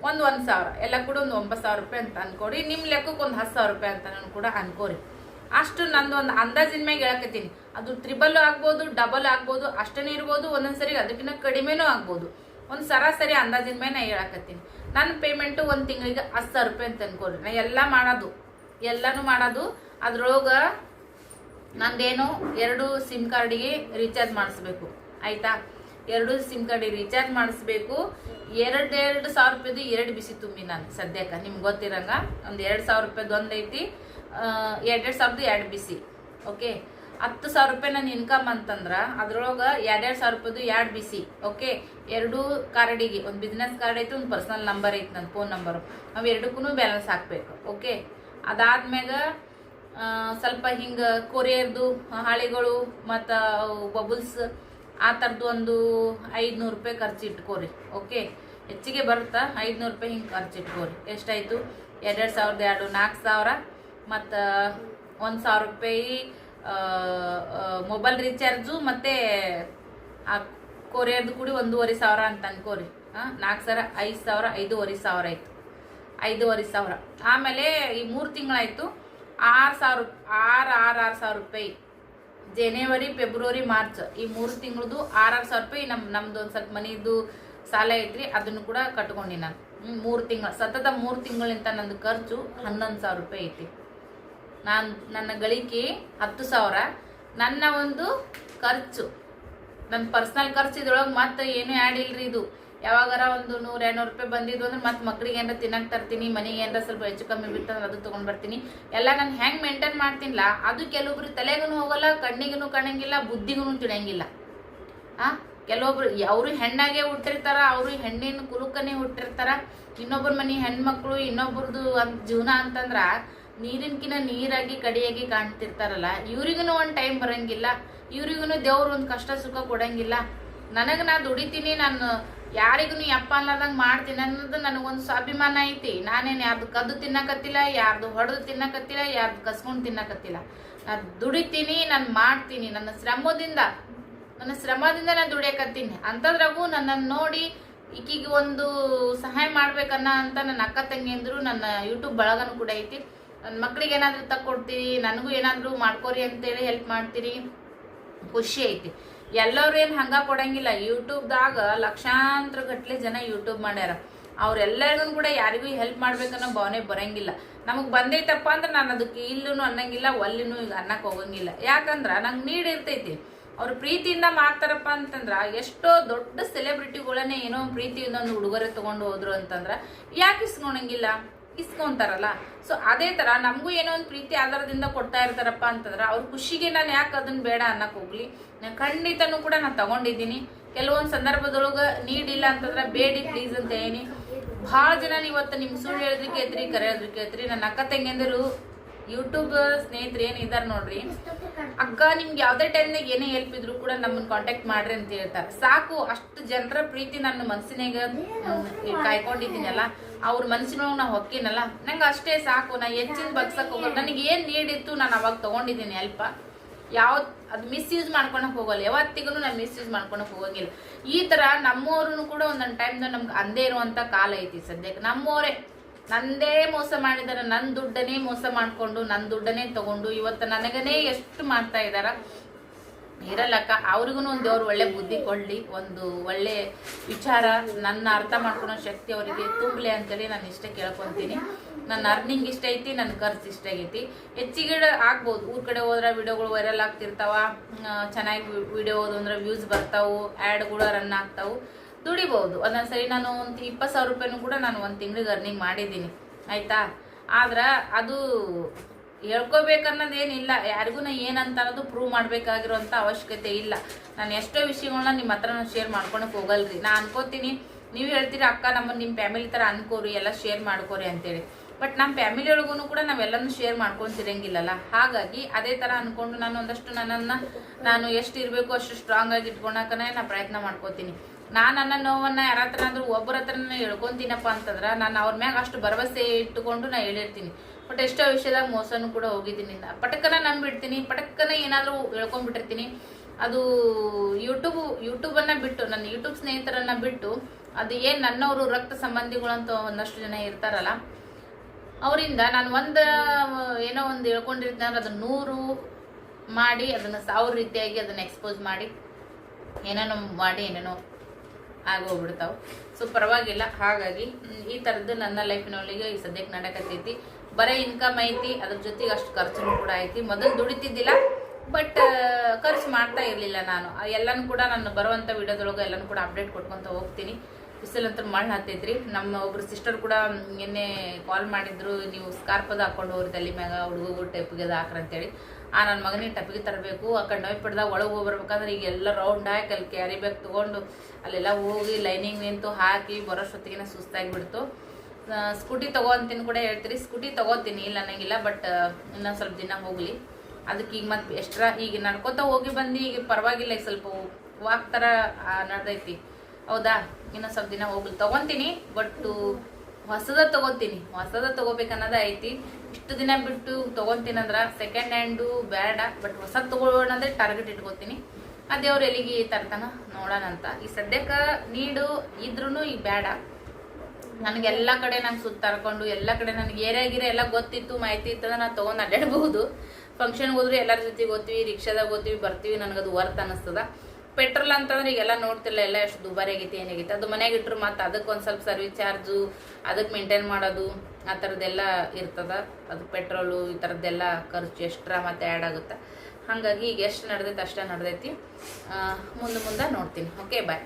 ಒಂದು 1,000 ಎಲ್ಲ ಕೂಡ ಒಂದು $9,000 ಅಂತ ಅನ್ಕೋರಿ. ನಿಮ್ಮ ಲೆಕ್ಕಕ್ಕೆ ಒಂದು $10,000 ಅಂತ ಕೂಡ ಅನ್ಕೋರಿ. ಅಷ್ಟು ನಂದು ಒಂದು ಅಂದಾಜಿನ ಮ್ಯಾಗ ಹೇಳಕತ್ತೀನಿ. ಅದು ತ್ರಿಬಲ್ ಆಗ್ಬೋದು, ಡಬಲ್ ಆಗ್ಬೋದು, ಅಷ್ಟನೇ ಇರ್ಬೋದು, ಒಂದೊಂದ್ಸರಿ ಅದಕ್ಕಿಂತ ಕಡಿಮೆನೂ ಆಗ್ಬೋದು. ಒಂದು ಸರಾಸರಿ ಅಂದಾಜಿನ ಮೇಲೆ ನಾ ಹೇಳಕತ್ತೀನಿ. ನನ್ನ ಪೇಮೆಂಟು ಒಂದು ತಿಂಗಳಿಗೆ $10,000 ಅಂತ ಅನ್ಕೋರಿ. ನಾ ಎಲ್ಲಾನು ಮಾಡೋದು ಅದ್ರೊಳಗೆ ನಂದೇನು 2 ಸಿಮ್ ಕಾರ್ಡಿಗೆ ರೀಚಾರ್ಜ್ ಮಾಡಿಸ್ಬೇಕು ಆಯ್ತಾ. 2 ಸಿಮ್ ಕಾರ್ಡಿಗೆ ರೀಚಾರ್ಜ್ ಮಾಡಿಸ್ಬೇಕು. $2,000 2 ಬಿಸಿ ತುಂಬಿ ನಾನು ಸದ್ಯಕ್ಕೆ ನಿಮ್ಗೆ ಗೊತ್ತಿರಂಗ ಒಂದು $2,000 ಒಂದೈತಿ, 2,000 2 ಬಿಸಿ. ಓಕೆ, $10,000 ನನ್ನ ಇನ್ಕಮ್ ಅಂತಂದ್ರೆ ಅದ್ರೊಳಗೆ $2,000 2 ಬಿಸಿ. ಓಕೆ, 2 ಕಾರ್ಡಿಗೆ ಒಂದು ಬಿಸ್ನೆಸ್ ಕಾರ್ಡ್ ಐತಿ, ಒಂದು ಪರ್ಸನಲ್ ನಂಬರ್ ಐತಿ, ನನ್ನ ಫೋನ್ ನಂಬರು. ಅವು ಎರಡಕ್ಕೂ ಬ್ಯಾಲೆನ್ಸ್ ಹಾಕ್ಬೇಕು. ಓಕೆ, ಅದಾದ್ಮ್ಯಾಗ ಸ್ವಲ್ಪ ಹಿಂಗೆ ಕೊರಿಯರ್ದು ಹಾಳಿಗಳು ಮತ್ತು ಬಬಲ್ಸ್ ಆ ಥರದ್ದು ಒಂದು $500 ಖರ್ಚು ಇಟ್ಕೋರಿ. ಓಕೆ, ಹೆಚ್ಚಿಗೆ ಬರುತ್ತಾ $500 ಹಿಂಗೆ ಖರ್ಚು ಇಟ್ಕೋರಿ. ಎಷ್ಟಾಯಿತು? 2,000 4,000 ಮತ್ತು $1,000 ಮೊಬೈಲ್ ರೀಚಾರ್ಜು ಮತ್ತು ಆ ಕೊರಿಯರ್ದು ಕೂಡಿ $1,500 ಅಂತ ಅನ್ಕೋರಿ. 4,000 5,000 5,500 ಆಯಿತು. 5,500 ಆಮೇಲೆ ಈ 3 ತಿಂಗಳಾಯಿತು. $6,000 ಜನವರಿ ಫೆಬ್ರವರಿ ಮಾರ್ಚ್ ಈ 3 ತಿಂಗಳದು $6,000 ನಮ್ದು ಒಂದು ಸ್ವಲ್ಪ ಮನಿದು ಸಾಲ ಐತ್ರಿ, ಅದನ್ನು ಕೂಡ ಕಟ್ಕೊಂಡಿ ನಾನು. 3 ತಿಂಗಳು ಸತತ 3 ತಿಂಗಳಿಂದ ನಂದು ಖರ್ಚು $11,000 ಐತಿ. ನನ್ನ ಗಳಿಕೆ 10,000. ನನ್ನ ಒಂದು ಖರ್ಚು, ನನ್ನ ಪರ್ಸ್ನಲ್ ಖರ್ಚು ಇದ್ರೊಳಗೆ ಮತ್ತೆ ಏನು ಆ್ಯಡ್ ಇಲ್ರಿ. ಇದು ಯಾವಾಗಾರ ಒಂದು $100-200 ಬಂದಿದ್ದು ಅಂದ್ರೆ ಮತ್ತೆ ಮಕ್ಳಿಗೆ ಏನಾರ ತಿನ್ನಕ್ಕೆ ತರ್ತೀನಿ, ಮನೆಗೆ ಏನಾರ ಸ್ವಲ್ಪ ಹೆಚ್ಚು ಕಮ್ಮಿ ಬಿಡ್ತಂದ್ರೆ ಅದು ತೊಗೊಂಡು ಬರ್ತೀನಿ. ಎಲ್ಲ ನಾನು ಹೆಂಗೆ ಮೇಂಟೈನ್ ಮಾಡ್ತೀನಿಲ್ಲ ಅದು ಕೆಲವೊಬ್ರು ತಲೆಗೂ ಹೋಗಲ್ಲ, ಕಣ್ಣಿಗೂ ಕಾಣಂಗಿಲ್ಲ, ಬುದ್ಧಿಗೂ ತಿಳಿಯಂಗಿಲ್ಲ. ಕೆಲವೊಬ್ರು ಅವರು ಹೆಣ್ಣಾಗೆ ಹುಟ್ಟಿರ್ತಾರ, ಅವರು ಹೆಣ್ಣಿನ ಕುರುಕನೇ ಹುಟ್ಟಿರ್ತಾರ. ಇನ್ನೊಬ್ಬರ ಮನೆ ಹೆಣ್ಮಕ್ಳು ಇನ್ನೊಬ್ರದ್ದು ಜೀವನ ಅಂತಂದ್ರ ನೀರಿನ್ಕಿನ ನೀರಾಗಿ ಕಡಿಯಾಗಿ ಕಾಣ್ತಿರ್ತಾರಲ್ಲ, ಇವ್ರಿಗೂ ಒಂದು ಟೈಮ್ ಬರಂಗಿಲ್ಲ, ಇವ್ರಿಗೂ ದೇವ್ರು ಒಂದು ಕಷ್ಟ ಸುಖ ಕೊಡಂಗಿಲ್ಲ. ನನಗೆ ನಾ ದುಡಿತೀನಿ, ನಾನು ಯಾರಿಗೂ ಯಪ್ಪ ಅನ್ನೋದಂಗೆ ಮಾಡ್ತೀನಿ ಅನ್ನೋದು ನನಗೊಂದು ಸ್ವಾಭಿಮಾನ ಐತಿ. ನಾನೇನು ಯಾರ್ದು ಕದ್ದು ತಿನ್ನಕತ್ತಿಲ್ಲ, ಯಾರ್ದು ಹೊಡೆದು ತಿನ್ನಕತ್ತಿಲ್ಲ, ಯಾರ್ದು ಕಸ್ಕೊಂಡು ತಿನ್ನಕತ್ತಿಲ್ಲ. ನಾನು ದುಡಿತೀನಿ, ನಾನು ಮಾಡ್ತೀನಿ, ನನ್ನ ಶ್ರಮದಿಂದ ನಾನು ದುಡಿಯಕತ್ತೀನಿ. ಅಂಥದ್ರಾಗೂ ನನ್ನನ್ನು ನೋಡಿ ಈಕಿಗೆ ಒಂದು ಸಹಾಯ ಮಾಡ್ಬೇಕನ್ನ ಅಂತ ನನ್ನ ಅಕ್ಕ ತಂಗಿ ಅಂದ್ರು, ನನ್ನ ಯೂಟ್ಯೂಬ್ ಬಳಗನೂ ಕೂಡ ಐತಿ. ನನ್ನ ಮಕ್ಳಿಗೆ ಏನಾದರೂ ತಕ್ಕೊಡ್ತೀರಿ, ನನಗೂ ಏನಾದರೂ ಮಾಡ್ಕೊರಿ ಅಂತೇಳಿ ಹೆಲ್ಪ್ ಮಾಡ್ತೀರಿ, ಖುಷಿ ಐತಿ. ಎಲ್ಲರೂ ಏನು ಹಂಗ ಕೊಡಂಗಿಲ್ಲ. ಯೂಟ್ಯೂಬ್ದಾಗ ಲಕ್ಷಾಂತರ ಗಟ್ಟಲೆ ಜನ ಯೂಟ್ಯೂಬ್ ಮಾಡ್ಯಾರ. ಅವ್ರೆಲ್ಲರಿಗೂ ಕೂಡ ಯಾರಿಗೂ ಹೆಲ್ಪ್ ಮಾಡ್ಬೇಕನ್ನೋ ಭಾವನೆ ಬರಂಗಿಲ್ಲ. ನಮಗೆ ಬಂದೈತಪ್ಪ ಅಂದ್ರೆ ನಾನು ಅದಕ್ಕೆ ಇಲ್ಲೂ ಅನ್ನಂಗಿಲ್ಲ, ಒಲ್ಲಿನೂ ಈಗ ಅನ್ನಕ್ಕೆ ಹೋಗಂಗಿಲ್ಲ. ಯಾಕಂದ್ರೆ ನಂಗೆ ನೀಡ್ ಇರ್ತೈತಿ. ಅವ್ರು ಪ್ರೀತಿಯಿಂದ ಮಾಡ್ತಾರಪ್ಪ ಅಂತಂದ್ರ, ಎಷ್ಟೋ ದೊಡ್ಡ ಸೆಲೆಬ್ರಿಟಿಗಳನ್ನೇ ಏನೋ ಪ್ರೀತಿಯಿಂದ ಒಂದು ಉಡುಗೊರೆ ತಗೊಂಡು ಹೋದ್ರು ಅಂತಂದ್ರ ಯಾಕೆ ಇಸ್ಕೊಳಂಗಿಲ್ಲ? ಇಸ್ಕೊಂತಾರಲ್ಲ. ಸೊ ಅದೇ ತರ ನಮಗೂ ಏನೋ ಒಂದು ಪ್ರೀತಿ ಆಧಾರದಿಂದ ಕೊಡ್ತಾ ಇರ್ತಾರಪ್ಪ ಅಂತಂದ್ರೆ ಅವ್ರ ಖುಷಿಗೆ ನಾನು ಯಾಕೆ ಅದನ್ನ ಬೇಡ ಅನ್ನಕ್ ಹೋಗ್ಲಿ. ನಾನು ಖಂಡಿತನೂ ಕೂಡ ನಾನು ತಗೊಂಡಿದ್ದೀನಿ. ಕೆಲವೊಂದು ಸಂದರ್ಭದೊಳಗೆ ನೀಡಿಲ್ಲ ಅಂತಂದ್ರೆ ಬೇಡಿ ಪ್ಲೀಸ್ ಅಂತ ಹೇಳಿ ಭಾಳ ಜನ ಇವತ್ತು ನಿಮ್ಗೆ ಸುಳ್ಳು ಹೇಳಿದ್ರು ಕೇಳ್ತ್ರಿ, ಕರೆ ಹೇಳಿದ್ರು ಕೇಳ್ತ್ರಿ. ನನ್ನ ಅಕ್ಕ ತಂಗಿಯಂದರು ಯೂಟ್ಯೂಬ್ ಸ್ನೇಹಿತರು ಏನು ಇದಾರೆ ನೋಡ್ರಿ, ಅಕ್ಕ ನಿಮ್ಗೆ ಯಾವುದೇ ಟೈಮ್ನಾಗ ಏನೇ ಹೆಲ್ಪ್ ಇದ್ರು ಕೂಡ ನಮ್ಮನ್ನ ಕಾಂಟ್ಯಾಕ್ಟ್ ಮಾಡ್ರಿ ಅಂತ ಹೇಳ್ತಾರೆ. ಸಾಕು, ಅಷ್ಟು ಜನರ ಪ್ರೀತಿ ನನ್ನ ಮನಸ್ಸಿನಾಗ ಕಾಯ್ಕೊಂಡಿದ್ದೀನಲ್ಲ, ಅವ್ರ ಮನಸ್ಸಿನೊಳಗೆ ನಾವು ಹೊಕ್ಕಿನಲ್ಲ, ನಂಗೆ ಅಷ್ಟೇ ಸಾಕು. ನಾ ಹೆಚ್ಚಿನ ಬಗ್ಸಕ್ಕೆ ಹೋಗಲ್ಲ. ನನಗೆ ಏನು ನೀಡಿತ್ತು ನಾನು ಅವಾಗ ತೊಗೊಂಡಿದ್ದೀನಿ ಹೆಲ್ಪ. ಅದು ಮಿಸ್ಯೂಸ್ ಮಾಡ್ಕೊಳಕ್ ಹೋಗಲ್ಲ, ಯಾವತ್ತಿಗೂ ನಾನು ಮಿಸ್ಯೂಸ್ ಮಾಡ್ಕೊಳಕ್ ಹೋಗಂಗಿಲ್ಲ. ಈ ಥರ ನಮ್ಮವ್ರೂ ಕೂಡ ಒಂದೊಂದು ಟೈಮ್ದಾಗ ನಮ್ಗೆ ಅಂದೇ ಇರುವಂಥ ಕಾಲ ಐತಿ ಸದ್ಯಕ್ಕೆ. ನಮ್ಮವರೇ ನಂದೇ ಮೋಸ ಮಾಡಿದಾರೆ, ನನ್ನ ದುಡ್ಡನ್ನೇ ಮೋಸ ಮಾಡಿಕೊಂಡು ನನ್ನ ದುಡ್ಡನ್ನೇ ತಗೊಂಡು ಇವತ್ತು ನನಗನೇ ಎಷ್ಟು ಮಾಡ್ತಾ ಇದ್ದಾರ. ಇರಲ್ಲಕ್ಕ, ಅವ್ರಿಗೂ ಒಂದು ದೇವ್ರು ಒಳ್ಳೆ ಬುದ್ಧಿ ಕೊಡಲಿ, ಒಂದು ಒಳ್ಳೆ ವಿಚಾರ ನನ್ನ ಅರ್ಥ ಮಾಡ್ಕೊಳೋ ಶಕ್ತಿ ಅವರಿಗೆ ತುಂಬಲಿ ಅಂತೇಳಿ ನಾನು ಇಷ್ಟೇ ಕೇಳ್ಕೊತೀನಿ. ನನ್ನ ಅರ್ನಿಂಗ್ ಇಷ್ಟ ಐತಿ, ನನ್ನ ಖರ್ಚು ಇಷ್ಟ ಆಗೈತಿ. ಹೆಚ್ಚಿಗೆ ಆಗ್ಬೋದು, ಊರ್ ಕಡೆ ಹೋದ್ರೆ ವಿಡಿಯೋಗಳು ವೈರಲ್ ಆಗ್ತಿರ್ತಾವ, ಚೆನ್ನಾಗಿ ವಿಡಿಯೋ ಹೋದು ಅಂದ್ರೆ ವ್ಯೂಸ್ ಬರ್ತಾವು, ಆ್ಯಡ್ಗಳು ರನ್ ಆಗ್ತಾವು. ದುಡಿಬಹುದು. ಒಂದೊಂದ್ಸರಿ ನಾನು ಒಂದು 20,000 ರೂಪಾಯಿನೂ ಕೂಡ ನಾನು ಒಂದು ತಿಂಗಳಿಗೆ ಅರ್ನಿಂಗ್ ಮಾಡಿದ್ದೀನಿ ಆಯ್ತಾ. ಆದ್ರೆ ಅದು ಹೇಳ್ಕೋಬೇಕನ್ನೋದೇನಿಲ್ಲ, ಯಾರಿಗೂ ನಾ ಏನಂತ ಅನ್ನೋದು ಪ್ರೂವ್ ಮಾಡಬೇಕಾಗಿರೋಂಥ ಅವಶ್ಯಕತೆ ಇಲ್ಲ. ನಾನು ಎಷ್ಟೋ ವಿಷಯಗಳನ್ನ ನಿಮ್ಮ ಹತ್ರ ನಾನು ಶೇರ್ ಮಾಡ್ಕೊಳಕ್ಕೆ ಹೋಗಲ್ರಿ. ನಾ ಅನ್ಕೋತೀನಿ, ನೀವು ಹೇಳ್ತೀರಿ ಅಕ್ಕ ನಿಮ್ಮ ಫ್ಯಾಮಿಲಿ ಥರ ಅನ್ಕೋರಿ ಎಲ್ಲ ಶೇರ್ ಮಾಡ್ಕೋರಿ ಅಂತೇಳಿ. ಬಟ್ ನಮ್ಮ ಫ್ಯಾಮಿಲಿ ಒಳಗೂ ಕೂಡ ನಾವೆಲ್ಲನೂ ಶೇರ್ ಮಾಡ್ಕೊಂತಿರಂಗಿಲ್ಲಲ್ಲ. ಹಾಗಾಗಿ ಅದೇ ಥರ ಅಂದ್ಕೊಂಡು ನಾನು ಒಂದಷ್ಟು ನನ್ನನ್ನು ನಾನು ಎಷ್ಟು ಇರಬೇಕು ಅಷ್ಟು ಸ್ಟ್ರಾಂಗ್ ಆಗಿ ಇಟ್ಕೊಳಕನೇ ನಾನು ಪ್ರಯತ್ನ ಮಾಡ್ಕೋತೀನಿ. ನಾನು ನನ್ನ ನೋವನ್ನು ಯಾರ ಹತ್ರ ಆದ್ರೂ ಒಬ್ಬರ ಹತ್ರ ಹೇಳ್ಕೊತೀನಪ್ಪ ಅಂತಂದ್ರೆ ನಾನು ಅವ್ರ ಮ್ಯಾಗ ಅಷ್ಟು ಭರವಸೆ ಇಟ್ಟುಕೊಂಡು ನಾನು ಹೇಳಿರ್ತೀನಿ. ಬಟ್ ಎಷ್ಟೋ ವಿಷಯದಾಗ ಮೋಸನೂ ಕೂಡ ಹೋಗಿದ್ದೀನಿ. ಪಟಕ್ಕನ ನಂಬಿಡ್ತೀನಿ, ಪಟಕ್ಕನ ಏನಾದರೂ ಹೇಳ್ಕೊಂಡ್ಬಿಟ್ಟಿರ್ತೀನಿ. ಅದು ಯೂಟ್ಯೂಬನ್ನು ಬಿಟ್ಟು, ನನ್ನ ಯೂಟ್ಯೂಬ್ ಸ್ನೇಹಿತರನ್ನು ಬಿಟ್ಟು, ಅದು ಏನು ನನ್ನವರು ರಕ್ತ ಸಂಬಂಧಿಗಳಂತ ಒಂದಷ್ಟು ಜನ ಇರ್ತಾರಲ್ಲ, ಅವರಿಂದ ನಾನು ಏನೋ ಒಂದು ಹೇಳ್ಕೊಂಡಿರ್ತೀನಿ ಅಂದ್ರೆ ಅದನ್ನು 100 ಮಾಡಿ ಅದನ್ನು 1000 ರೀತಿಯಾಗಿ ಅದನ್ನು ಎಕ್ಸ್ಪೋಸ್ ಮಾಡಿ ಏನೇನೋ ಆಗೋಗ್ಬಿಡ್ತಾವೆ. ಸೊ ಪರವಾಗಿಲ್ಲ. ಹಾಗಾಗಿ ಈ ಥರದ್ದು ನನ್ನ ಲೈಫಿನೊಳಗೆ ಈ ಸದ್ಯಕ್ಕೆ ನಡಕತ್ತೈತಿ. ಬರೀ ಇನ್ಕಮ್ ಐತಿ, ಅದ್ರ ಜೊತೆಗೆ ಅಷ್ಟು ಖರ್ಚು ಕೂಡ ಐತಿ. ಮೊದಲು ದುಡಿತಿದ್ದಿಲ್ಲ, ಬಟ್ ಖರ್ಚು ಮಾಡ್ತಾ ಇರಲಿಲ್ಲ ನಾನು. ಎಲ್ಲನೂ ಕೂಡ ನಾನು ಬರುವಂಥ ವಿಡಿಯೋದೊಳಗೆ ಎಲ್ಲನೂ ಕೂಡ ಅಪ್ಡೇಟ್ ಕೊಟ್ಕೊತ ಹೋಗ್ತೀನಿ. ಬಿಸಿಲಂತೂ ಮಣ್ಣು ಹತ್ತೈತ್ರಿ. ನಮ್ಮ ಒಬ್ರು ಸಿಸ್ಟರ್ ಕೂಡ ನಿನ್ನೆ ಕಾಲ್ ಮಾಡಿದ್ರು, ನೀವು ಸ್ಕಾರ್ಪದ ಹಾಕೊಂಡು ಹೋಗ್ರಿ ತಲೆ ಮ್ಯಾಗ, ಹುಡುಗರು ಟೈಪಿಗೆ ಅದು ಹಾಕ್ರಂತೇಳಿ. ನನ್ನ ಮಗನಿಗೆ ಟಪ್ಪಿಗೆ ತರಬೇಕು. ಆ ಕಡೆ ನೋವು ಪಡ್ದಾಗ ಒಳಗೆ ಹೋಗ್ಬರ್ಬೇಕಂದ್ರೆ ಈಗ ಎಲ್ಲ ರೌಂಡ್ ಹಾಕಿ ಅಲ್ಲಿ ಕ್ಯಾರಿ ಬ್ಯಾಗ್ ತೊಗೊಂಡು ಅಲ್ಲೆಲ್ಲ ಹೋಗಿ ಲೈನಿಂಗ್ ನಿಂತು ಹಾಕಿ ಬರೋಷ್ಟೊತ್ತಿಗೆ ಸುಸ್ತಾಗಿಬಿಡ್ತು. ಸ್ಕೂಟಿ ತೊಗೊತೀನಿ ಕೂಡ ಹೇಳ್ತೀರಿ, ಸ್ಕೂಟಿ ತೊಗೋತೀನಿ, ಇಲ್ಲ ಅನ್ನಂಗಿಲ್ಲ. ಬಟ್ ಇನ್ನೊಂದು ಸ್ವಲ್ಪ ದಿನ ಹೋಗಲಿ. ಅದಕ್ಕೆ ಈಗ ಮತ್ತೆ ಎಕ್ಸ್ಟ್ರಾ ಈಗ ನಡ್ಕೋತಾ ಹೋಗಿ ಬಂದು ಈಗ ಪರವಾಗಿಲ್ಲ, ಈಗ ಸ್ವಲ್ಪ ವಾಕ್ ಥರ ನಡೆದೈತಿ ಹೌದಾ. ಇನ್ನೊಂದು ಸ್ವಲ್ಪ ದಿನ ಹೋಗ್ಲಿ ತೊಗೊತೀನಿ. ಬಟ್ ಹೊಸದ ತೊಗೋಬೇಕನ್ನೋದೇ ಐತಿ. ಇಷ್ಟು ದಿನ ಬಿಟ್ಟು ತೊಗೊತೀನಂದ್ರೆ ಸೆಕೆಂಡ್ ಹ್ಯಾಂಡು ಬೇಡ, ಬಟ್ ಹೊಸದು ತೊಗೊಳ್ಳೋಣಂದ್ರೆ ಟಾರ್ಗೆಟ್ ಇಟ್ಕೋತೀನಿ. ಅದೇವ್ರು ಎಲ್ಲಿಗೆ ತರ್ತಾನ ನೋಡೋಣಂತ. ಈ ಸದ್ಯಕ್ಕೆ ನೀಡು ಇದ್ರೂ ಈಗ ಬೇಡ. ನನಗೆಲ್ಲ ಕಡೆ ನಂಗೆ ಸುತ್ತಾಡ್ಕೊಂಡು ಎಲ್ಲ ಕಡೆ ನನಗೆ ಏರಿಯಾಗಿರೋ ಎಲ್ಲ ಗೊತ್ತಿತ್ತು, ಮಾಹಿತಿ ಇತ್ತಂದ್ರೆ ನಾನು ತೊಗೊಂಡು ಅಡ್ಡಾಡ್ಬಹುದು. ಫಂಕ್ಷನ್ಗೆ ಹೋದ್ರೆ ಎಲ್ಲರ ಜೊತೆಗೆ ಓದ್ತೀವಿ, ರಿಕ್ಷಾದಾಗ ಓದ್ತೀವಿ, ಬರ್ತೀವಿ. ನನಗದು ವರ್ತ್ ಅನ್ನಿಸ್ತದ. ಪೆಟ್ರೋಲ್ ಅಂತಂದ್ರೆ ಈಗೆಲ್ಲ ನೋಡ್ತಿಲ್ಲ, ಎಲ್ಲ ಎಷ್ಟು ದುಬಾರಿ ಆಗೈತಿ, ಏನಾಗೈತಿ. ಅದು ಮನೆಯಾಗ ಇಟ್ಟರು ಮತ್ತು ಅದಕ್ಕೆ ಒಂದು ಸ್ವಲ್ಪ ಸರ್ವಿಸ್ ಚಾರ್ಜು, ಅದಕ್ಕೆ ಮೇಂಟೈನ್ ಮಾಡೋದು, ಆ ಥರದ್ದೆಲ್ಲ ಇರ್ತದ. ಅದು ಪೆಟ್ರೋಲು ಈ ಥರದ್ದೆಲ್ಲ ಖರ್ಚು ಎಕ್ಸ್ಟ್ರಾ ಮತ್ತು ಆ್ಯಡ್ ಆಗುತ್ತೆ. ಹಾಗಾಗಿ ಈಗ ಎಷ್ಟು ನಡೆದೈತೆ ಅಷ್ಟೇ ನಡೆದೈತಿ. ಮುಂದೆ ನೋಡ್ತೀನಿ. ಓಕೆ, ಬಾಯ್.